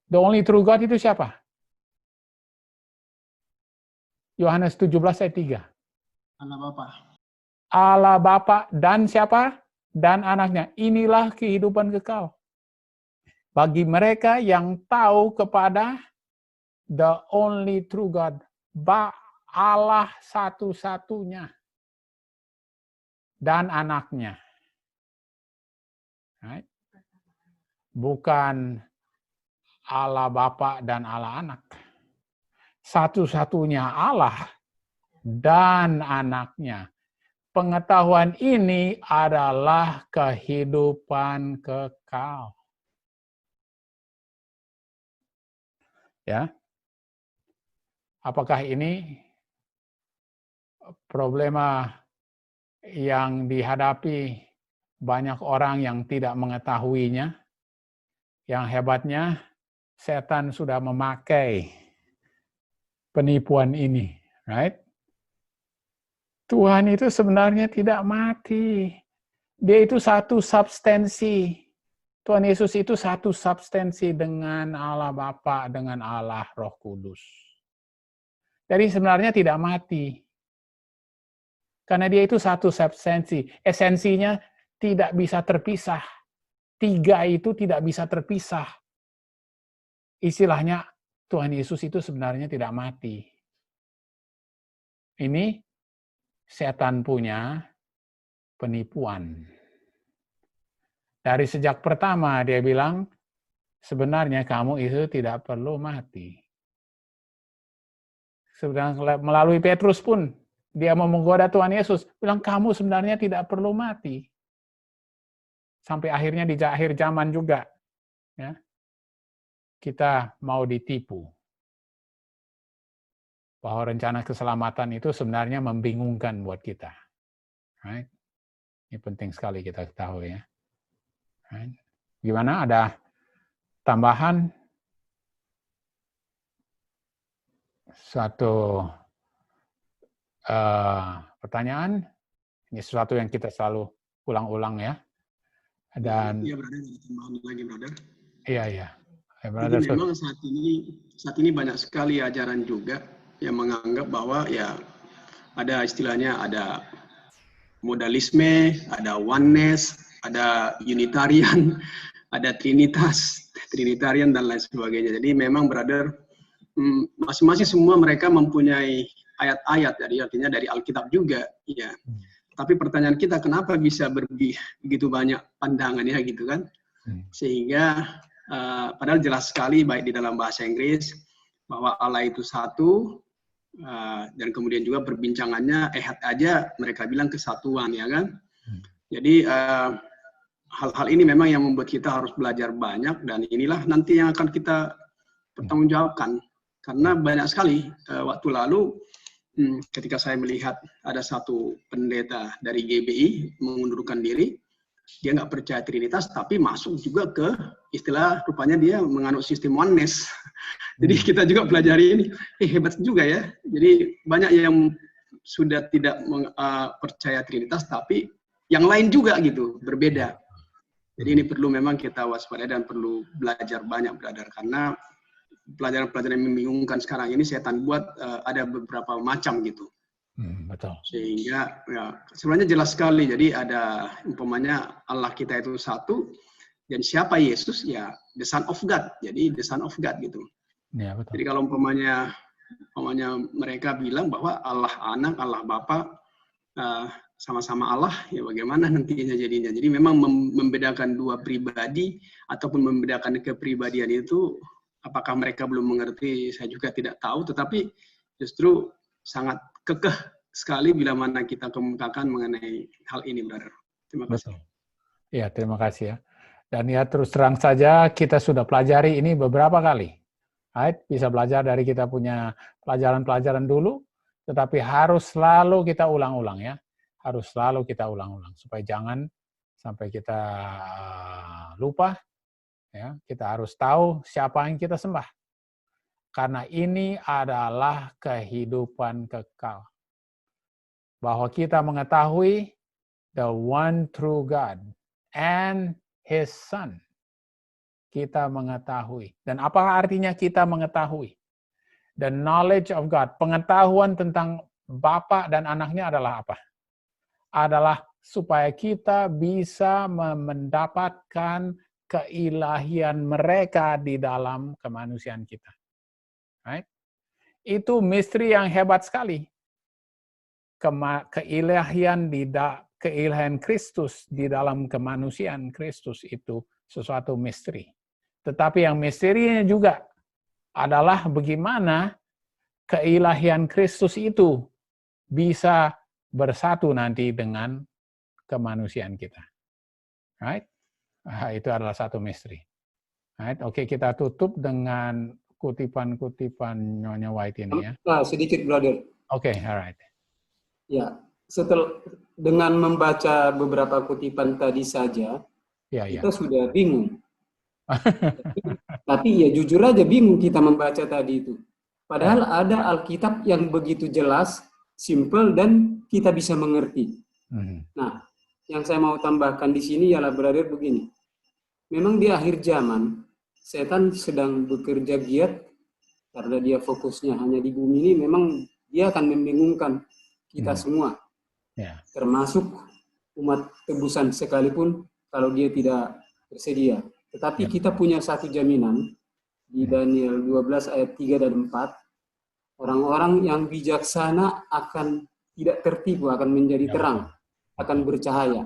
The only true God itu siapa? Yohanes 17 ayat 3. Allah Bapa. Allah Bapa dan siapa? Dan anaknya. Inilah kehidupan kekal. Bagi mereka yang tahu kepada the only true God. Allah satu-satunya. Dan anaknya. Right? Bukan Allah Bapa dan Allah Anak. Satu-satunya Allah dan anaknya. Pengetahuan ini adalah kehidupan kekal. Ya. Apakah ini problema yang dihadapi banyak orang yang tidak mengetahuinya? Yang hebatnya, setan sudah memakai penipuan ini, right? Tuhan itu sebenarnya tidak mati. Dia itu satu substansi. Tuhan Yesus itu satu substansi dengan Allah Bapa, dengan Allah Roh Kudus. Jadi sebenarnya tidak mati. Karena dia itu satu substansi. Esensinya tidak bisa terpisah. Tiga itu tidak bisa terpisah. Istilahnya Tuhan Yesus itu sebenarnya tidak mati. Ini setan punya penipuan. Dari sejak pertama dia bilang, sebenarnya kamu itu tidak perlu mati. Sebenarnya melalui Petrus pun, dia mau menggoda Tuhan Yesus, bilang kamu sebenarnya tidak perlu mati. Sampai akhirnya di akhir zaman juga, ya, kita mau ditipu. Bahwa rencana keselamatan itu sebenarnya membingungkan buat kita. Right? Ini penting sekali kita ketahui ya. Right? Gimana? Ada tambahan? Satu pertanyaan? Ini sesuatu yang kita selalu ulang-ulang ya. Dan Iya, brother, ada tambahan lagi, brother. Iya. Jadi memang saat ini banyak sekali ajaran juga yang menganggap bahwa ya ada istilahnya ada modalisme, ada oneness, ada unitarian, ada trinitarian dan lain sebagainya. Jadi memang brother, masing-masing semua mereka mempunyai ayat-ayat, jadi artinya dari Alkitab juga, ya. Tapi pertanyaan kita, kenapa bisa begitu banyak pandangannya gitu kan? Sehingga padahal jelas sekali baik di dalam bahasa Inggris bahwa Allah itu satu, dan kemudian juga perbincangannya ehad aja mereka bilang kesatuan, ya kan? Jadi hal-hal ini memang yang membuat kita harus belajar banyak, dan inilah nanti yang akan kita pertanggungjawabkan. Karena banyak sekali waktu lalu ketika saya melihat ada satu pendeta dari GBI mengundurkan diri, dia nggak percaya Trinitas, tapi masuk juga ke istilah, rupanya dia menganut sistem oneness. Jadi kita juga pelajari ini, hebat juga ya. Jadi banyak yang sudah tidak percaya Trinitas, tapi yang lain juga gitu, berbeda. Jadi ini perlu memang kita waspada dan perlu belajar banyak, brother, karena pelajaran-pelajaran yang membingungkan sekarang ini setan buat ada beberapa macam gitu. Betul. Sehingga ya, sebenarnya jelas sekali. Jadi ada umpamanya Allah kita itu satu, dan siapa Yesus ya the Son of God. Jadi the Son of God gitu. Ya, betul. Jadi kalau umpamanya mereka bilang bahwa Allah Anak, Allah Bapa sama-sama Allah, ya bagaimana nantinya jadinya. Jadi memang membedakan dua pribadi ataupun membedakan kepribadian itu, apakah mereka belum mengerti, saya juga tidak tahu, tetapi justru sangat kekeh sekali bila mana kita kemukakan mengenai hal ini, brother. Terima kasih. Betul. Ya, terima kasih ya. Dan ya terus terang saja kita sudah pelajari ini beberapa kali. Right? Bisa belajar dari kita punya pelajaran-pelajaran dulu, tetapi harus selalu kita ulang-ulang ya. Harus selalu kita ulang-ulang supaya jangan sampai kita lupa. Ya, kita harus tahu siapa yang kita sembah. Karena ini adalah kehidupan kekal. Bahwa kita mengetahui the one true God and His Son. kita mengetahui. Dan apa artinya kita mengetahui? The knowledge of God, pengetahuan tentang Bapa dan anaknya adalah apa? Adalah supaya kita bisa mendapatkan keilahian mereka di dalam kemanusiaan kita. Right? Itu misteri yang hebat sekali. Keilahian Kristus di dalam kemanusiaan Kristus itu sesuatu misteri. Tetapi yang misterinya juga adalah bagaimana keilahian Kristus itu bisa bersatu nanti dengan kemanusiaan kita. Right? Itu adalah satu misteri. Right? Oke, kita tutup dengan kutipan-kutipan Nyonya White ini ya. Nah, sedikit, brother. Oke, alright. Ya, setelah dengan membaca beberapa kutipan tadi saja, kita sudah bingung. Tapi ya jujur aja bingung kita membaca tadi itu. Padahal ada Alkitab yang begitu jelas, simple, dan kita bisa mengerti. Nah, yang saya mau tambahkan di sini ialah brother begini. Memang di akhir zaman, setan sedang bekerja giat karena dia fokusnya hanya di bumi ini, memang dia akan membingungkan kita semua. Termasuk umat tebusan sekalipun kalau dia tidak bersedia. Tetapi kita punya satu jaminan di Daniel 12 ayat 3 dan 4. Orang-orang yang bijaksana akan tidak tertipu, akan menjadi terang, akan bercahaya.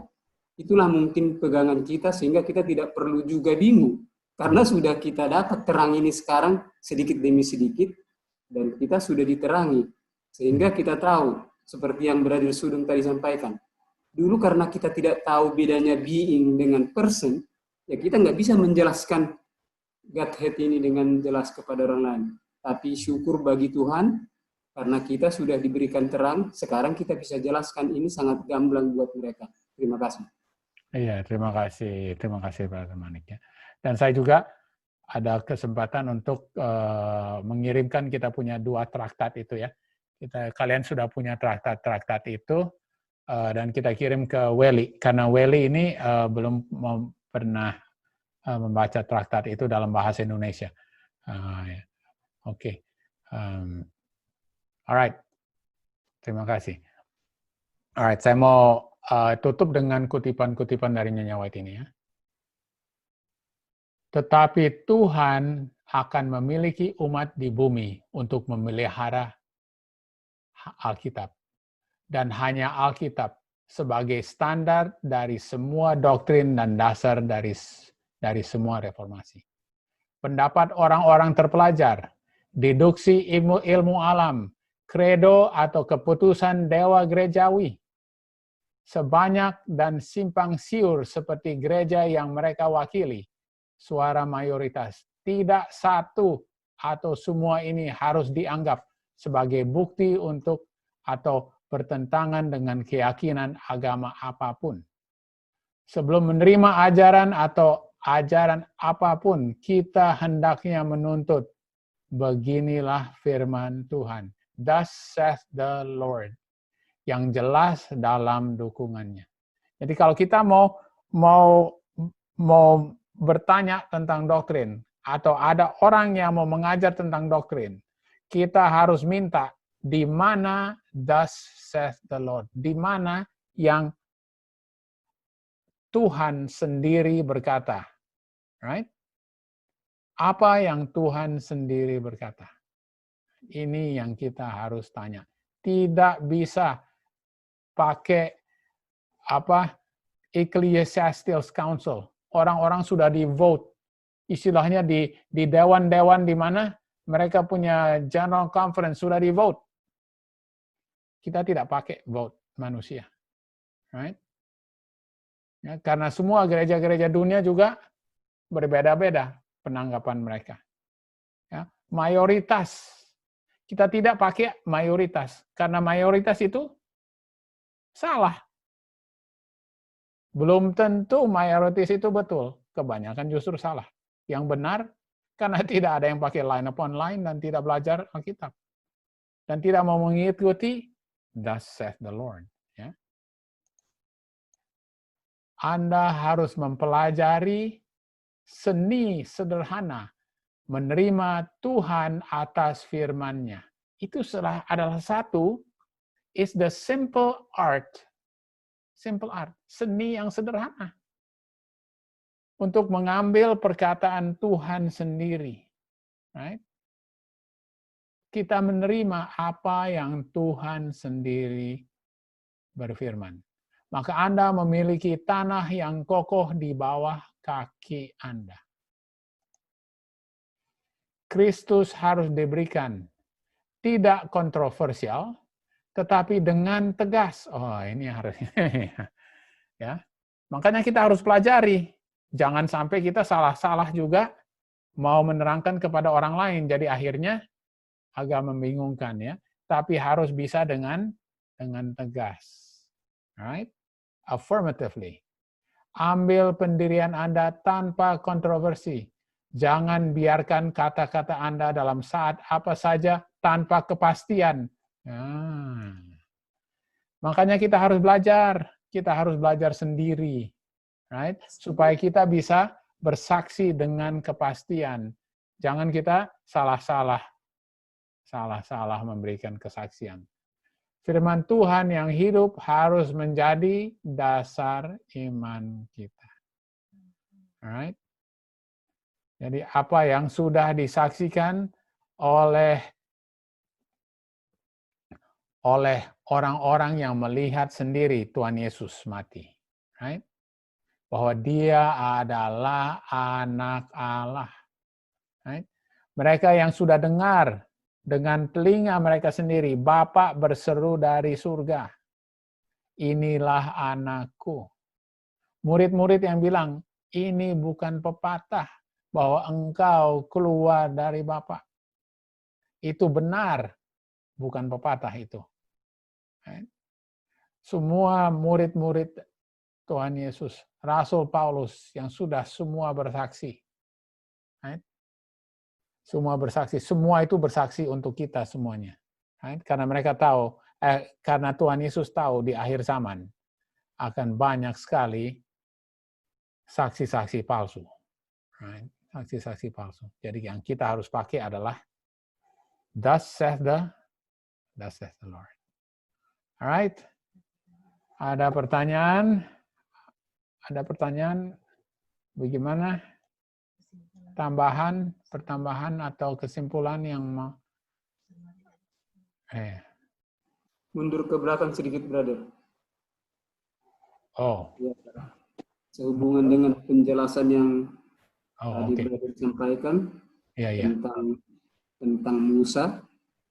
Itulah mungkin pegangan kita sehingga kita tidak perlu juga bingung. Karena sudah kita dapat terang ini sekarang sedikit demi sedikit dan kita sudah diterangi. Sehingga kita tahu, seperti yang Brother Sudung tadi sampaikan. Dulu karena kita tidak tahu bedanya being dengan person, ya kita nggak bisa menjelaskan Godhead ini dengan jelas kepada orang lain. Tapi syukur bagi Tuhan, karena kita sudah diberikan terang, sekarang kita bisa jelaskan ini sangat gamblang buat mereka. Terima kasih. Iya, terima kasih Pak Manik ya. Dan saya juga ada kesempatan untuk mengirimkan kita punya 2 traktat itu ya. Kalian sudah punya traktat itu dan kita kirim ke Welly karena Welly ini belum pernah membaca traktat itu dalam bahasa Indonesia. Oke. Alright. Terima kasih. Alright, saya mau tutup dengan kutipan-kutipan dari Nyonya White ini ya. Tetapi Tuhan akan memiliki umat di bumi untuk memelihara Alkitab. Dan hanya Alkitab sebagai standar dari semua doktrin dan dasar dari semua reformasi. Pendapat orang-orang terpelajar, deduksi ilmu alam, kredo atau keputusan dewa gerejawi, sebanyak dan simpang siur seperti gereja yang mereka wakili, suara mayoritas. Tidak satu atau semua ini harus dianggap sebagai bukti untuk atau bertentangan dengan keyakinan agama apapun. Sebelum menerima ajaran atau ajaran apapun, kita hendaknya menuntut, beginilah firman Tuhan. Thus saith the Lord. Yang jelas dalam dukungannya. Jadi kalau kita mau bertanya tentang doktrin, atau ada orang yang mau mengajar tentang doktrin, kita harus minta di mana thus saith the Lord, di mana yang Tuhan sendiri berkata, right? Apa yang Tuhan sendiri berkata? Ini yang kita harus tanya. Tidak bisa pakai Ecclesiastes Council. Orang-orang sudah di vote. Istilahnya di dewan-dewan di mana mereka punya general conference sudah di vote. Kita tidak pakai vote manusia. Right? Ya, karena semua gereja-gereja dunia juga berbeda-beda penanggapan mereka. Ya, mayoritas. Kita tidak pakai mayoritas. Karena mayoritas itu salah. Belum tentu mayoritas itu betul. Kebanyakan justru salah. Yang benar, karena tidak ada yang pakai line upon line dan tidak belajar Alkitab. Dan tidak mau mengikuti, thus saith the Lord. Ya. Anda harus mempelajari seni sederhana menerima Tuhan atas firman-Nya. Itu adalah satu, is the simple art. Simple art, seni yang sederhana. Untuk mengambil perkataan Tuhan sendiri. Right? Kita menerima apa yang Tuhan sendiri berfirman. Maka Anda memiliki tanah yang kokoh di bawah kaki Anda. Kristus harus diberikan. Tidak kontroversial, tetapi dengan tegas. Oh, ini harus. Ya. Makanya kita harus pelajari. Jangan sampai kita salah-salah juga mau menerangkan kepada orang lain. Jadi akhirnya agak membingungkan ya. Tapi harus bisa dengan tegas. Right? Affirmatively. Ambil pendirian Anda tanpa kontroversi. Jangan biarkan kata-kata Anda dalam saat apa saja tanpa kepastian. Makanya kita harus belajar. Kita harus belajar sendiri. Right? Supaya kita bisa bersaksi dengan kepastian. Jangan kita salah-salah memberikan kesaksian. Firman Tuhan yang hidup harus menjadi dasar iman kita. Alright? Jadi apa yang sudah disaksikan oleh orang-orang yang melihat sendiri Tuhan Yesus mati. Right? Bahwa dia adalah anak Allah. Right? Mereka yang sudah dengar dengan telinga mereka sendiri, Bapa berseru dari surga, inilah anakku. Murid-murid yang bilang, ini bukan pepatah bahwa engkau keluar dari Bapa. Itu benar, bukan pepatah itu. Semua murid-murid Tuhan Yesus, Rasul Paulus yang sudah semua bersaksi. Semua bersaksi, semua itu bersaksi untuk kita semuanya. Karena mereka tahu, karena Tuhan Yesus tahu di akhir zaman akan banyak sekali saksi-saksi palsu. Saksi-saksi palsu. Jadi yang kita harus pakai adalah Thus saith the Lord. Alright. Ada pertanyaan? Ada pertanyaan? Bagaimana? Pertambahan atau kesimpulan yang mau? Mundur ke belakang sedikit, brother. Oh. Ya, sehubungan dengan penjelasan yang tadi brother sampaikan tentang Musa.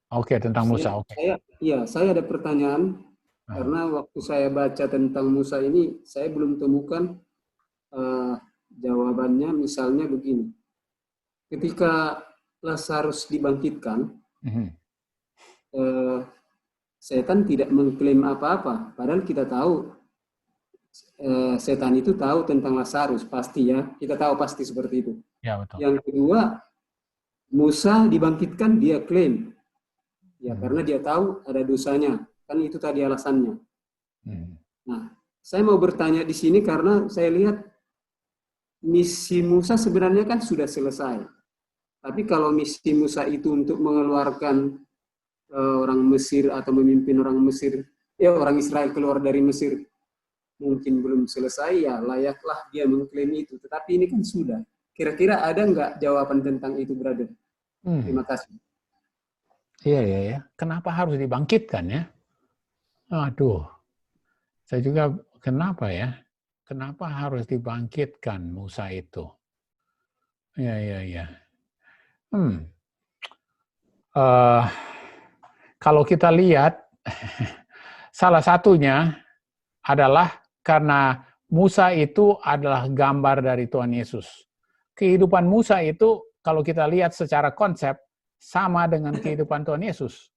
Tentang Musa. Saya ada pertanyaan karena waktu saya baca tentang Musa ini, saya belum temukan jawabannya. Misalnya begini. Ketika Lazarus dibangkitkan, setan tidak mengklaim apa-apa. Padahal kita tahu, setan itu tahu tentang Lazarus, pasti ya. Kita tahu pasti seperti itu. Ya, betul. Yang kedua, Musa dibangkitkan, dia klaim. Ya, karena dia tahu ada dosanya. Kan itu tadi alasannya. Nah, saya mau bertanya di sini karena saya lihat misi Musa sebenarnya kan sudah selesai. Tapi kalau misi Musa itu untuk mengeluarkan orang Mesir atau memimpin orang Mesir, orang Israel keluar dari Mesir, mungkin belum selesai, ya layaklah dia mengklaim itu. Tetapi ini kan sudah. Kira-kira ada nggak jawaban tentang itu, brother? Terima kasih. Iya. Kenapa harus dibangkitkan ya? Aduh, saya juga kenapa ya? Kenapa harus dibangkitkan Musa itu? Iya. Kalau kita lihat, salah satunya adalah karena Musa itu adalah gambar dari Tuhan Yesus. Kehidupan Musa itu, kalau kita lihat secara konsep, sama dengan kehidupan Tuhan Yesus.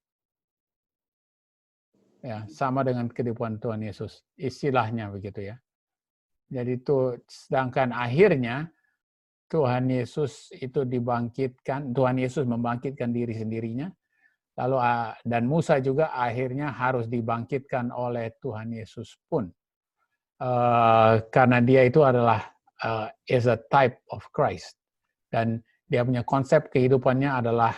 Ya, sama dengan kehidupan Tuhan Yesus. Istilahnya begitu ya. Jadi itu, sedangkan akhirnya, Tuhan Yesus itu dibangkitkan, Tuhan Yesus membangkitkan diri sendirinya, lalu dan Musa juga akhirnya harus dibangkitkan oleh Tuhan Yesus pun, karena dia itu adalah is a type of Christ. Dan dia punya konsep kehidupannya adalah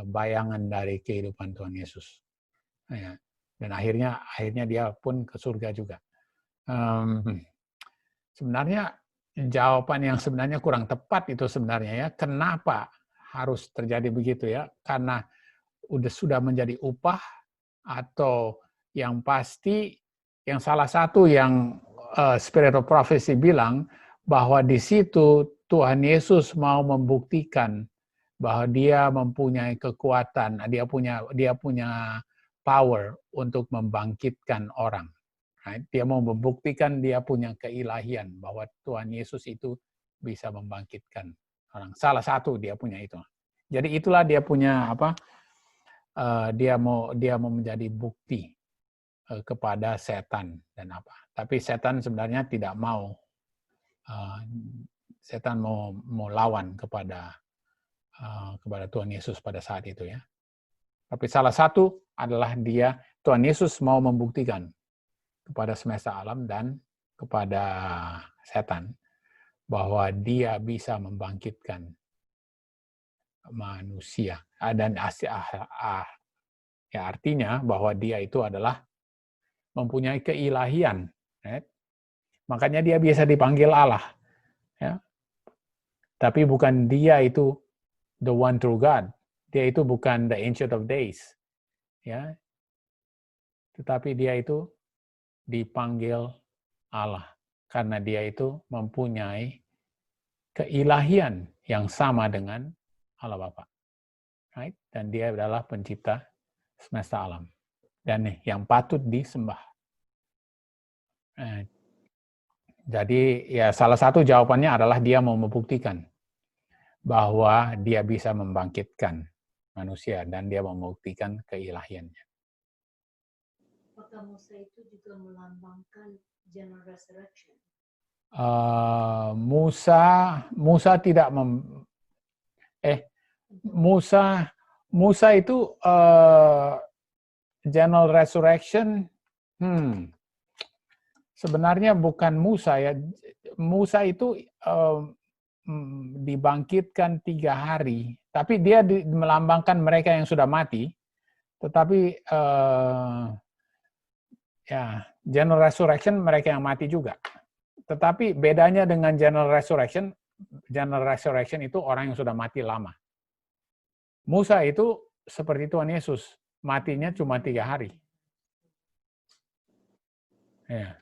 bayangan dari kehidupan Tuhan Yesus. Ya. Dan akhirnya dia pun ke surga juga. Sebenarnya jawaban yang sebenarnya kurang tepat itu sebenarnya ya. Kenapa harus terjadi begitu ya? Karena sudah menjadi upah, atau yang pasti yang salah satu yang Spirit of Prophecy bilang bahwa di situ Tuhan Yesus mau membuktikan bahwa dia mempunyai kekuatan, dia punya power untuk membangkitkan orang. Right? Dia mau membuktikan dia punya keilahian, bahwa Tuhan Yesus itu bisa membangkitkan orang. Salah satu dia punya itu. Jadi itulah dia punya apa? Dia mau menjadi bukti kepada setan dan apa. Tapi setan sebenarnya tidak mau. Setan mau lawan kepada Tuhan Yesus pada saat itu ya. Tapi salah satu adalah Tuhan Yesus mau membuktikan kepada semesta alam dan kepada setan bahwa dia bisa membangkitkan manusia. Dan ya artinya bahwa dia itu adalah mempunyai keilahian. Right? Makanya dia biasa dipanggil Allah. Ya. Tapi bukan dia itu the one true God. Dia itu bukan the Ancient of Days. Ya. Tetapi dia itu dipanggil Allah. Karena dia itu mempunyai keilahian yang sama dengan Allah Bapa. Right? Dan dia adalah pencipta semesta alam. Dan yang patut disembah. Jadi ya salah satu jawabannya adalah dia mau membuktikan bahwa dia bisa membangkitkan manusia dan dia membuktikan keilahiannya. Apakah Musa itu juga melambangkan general resurrection? Musa tidak Musa itu general resurrection. Sebenarnya bukan Musa ya. Musa itu dibangkitkan 3 hari, tapi dia melambangkan mereka yang sudah mati. Tetapi ya general resurrection mereka yang mati juga. Tetapi bedanya dengan general resurrection itu orang yang sudah mati lama. Musa itu seperti Tuhan Yesus, matinya cuma 3 hari. Ya.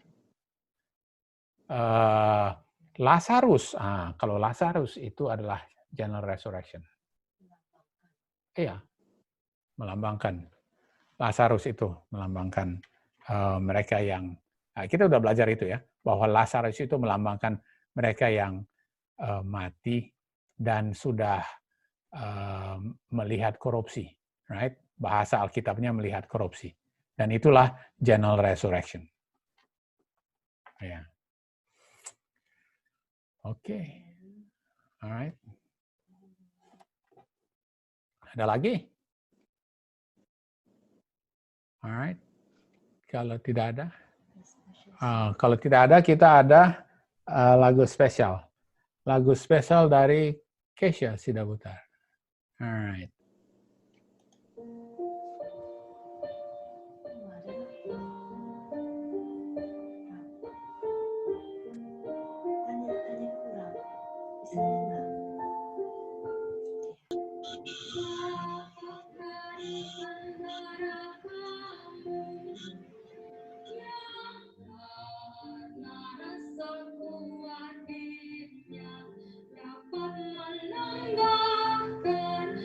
Lazarus, kalau Lazarus itu adalah general resurrection. Iya, melambangkan. Lazarus itu melambangkan mereka yang, kita udah belajar itu ya, bahwa Lazarus itu melambangkan mereka yang mati dan sudah melihat korupsi, right? Bahasa Alkitabnya melihat korupsi. Dan itulah general resurrection. Ya. Oke. Alright. Ada lagi? Alright. Kalau tidak ada, kita ada lagu spesial. Lagu spesial dari Kesha Sidaputar. Alright. Dapat menanggalkan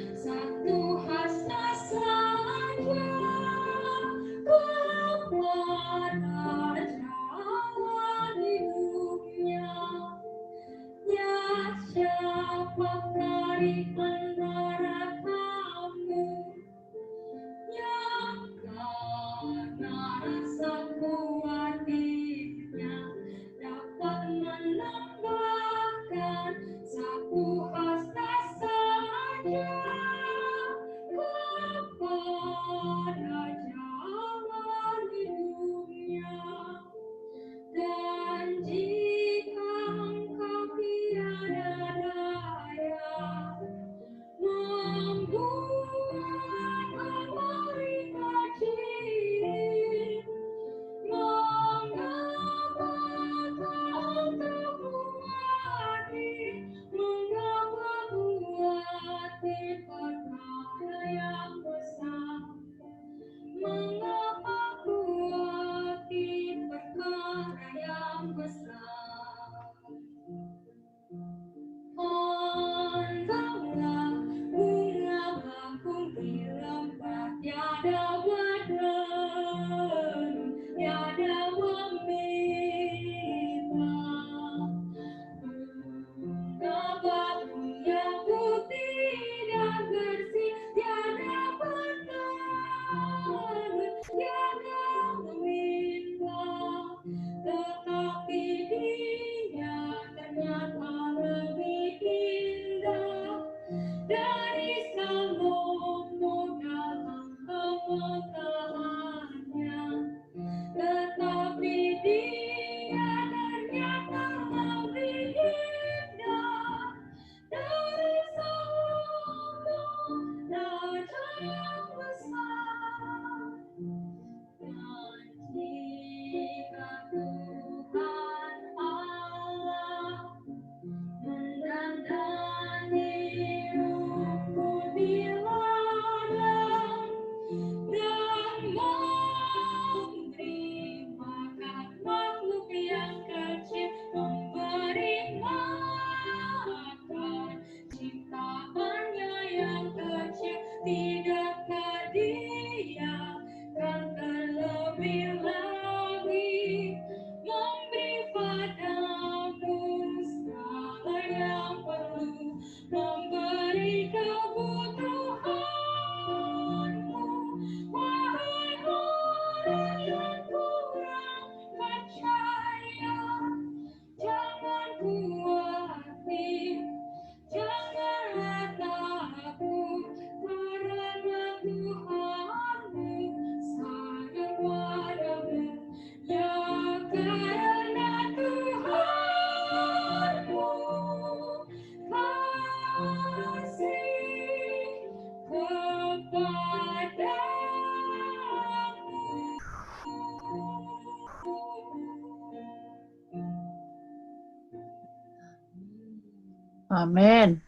Amin.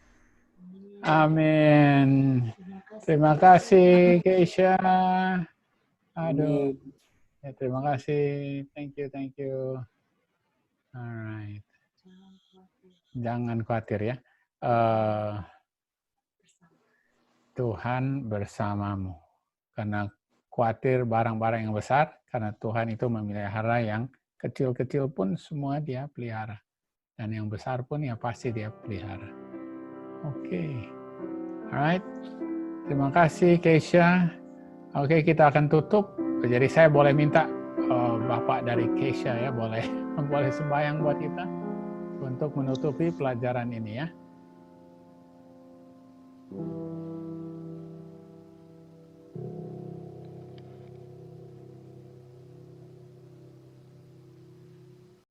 Amin. Terima kasih, Keisha. Aduh. Ya, terima kasih. Thank you, thank you. Alright. Jangan khawatir ya. Tuhan bersamamu. Karena khawatir barang-barang yang besar, karena Tuhan itu memelihara yang kecil-kecil pun semua dia pelihara. Dan yang besar pun ya pasti dia pelihara. Oke. Alright. Terima kasih, Keisha. Oke, kita akan tutup. Jadi saya boleh minta Bapak dari Keisha ya, boleh sembahyang buat kita untuk menutupi pelajaran ini ya.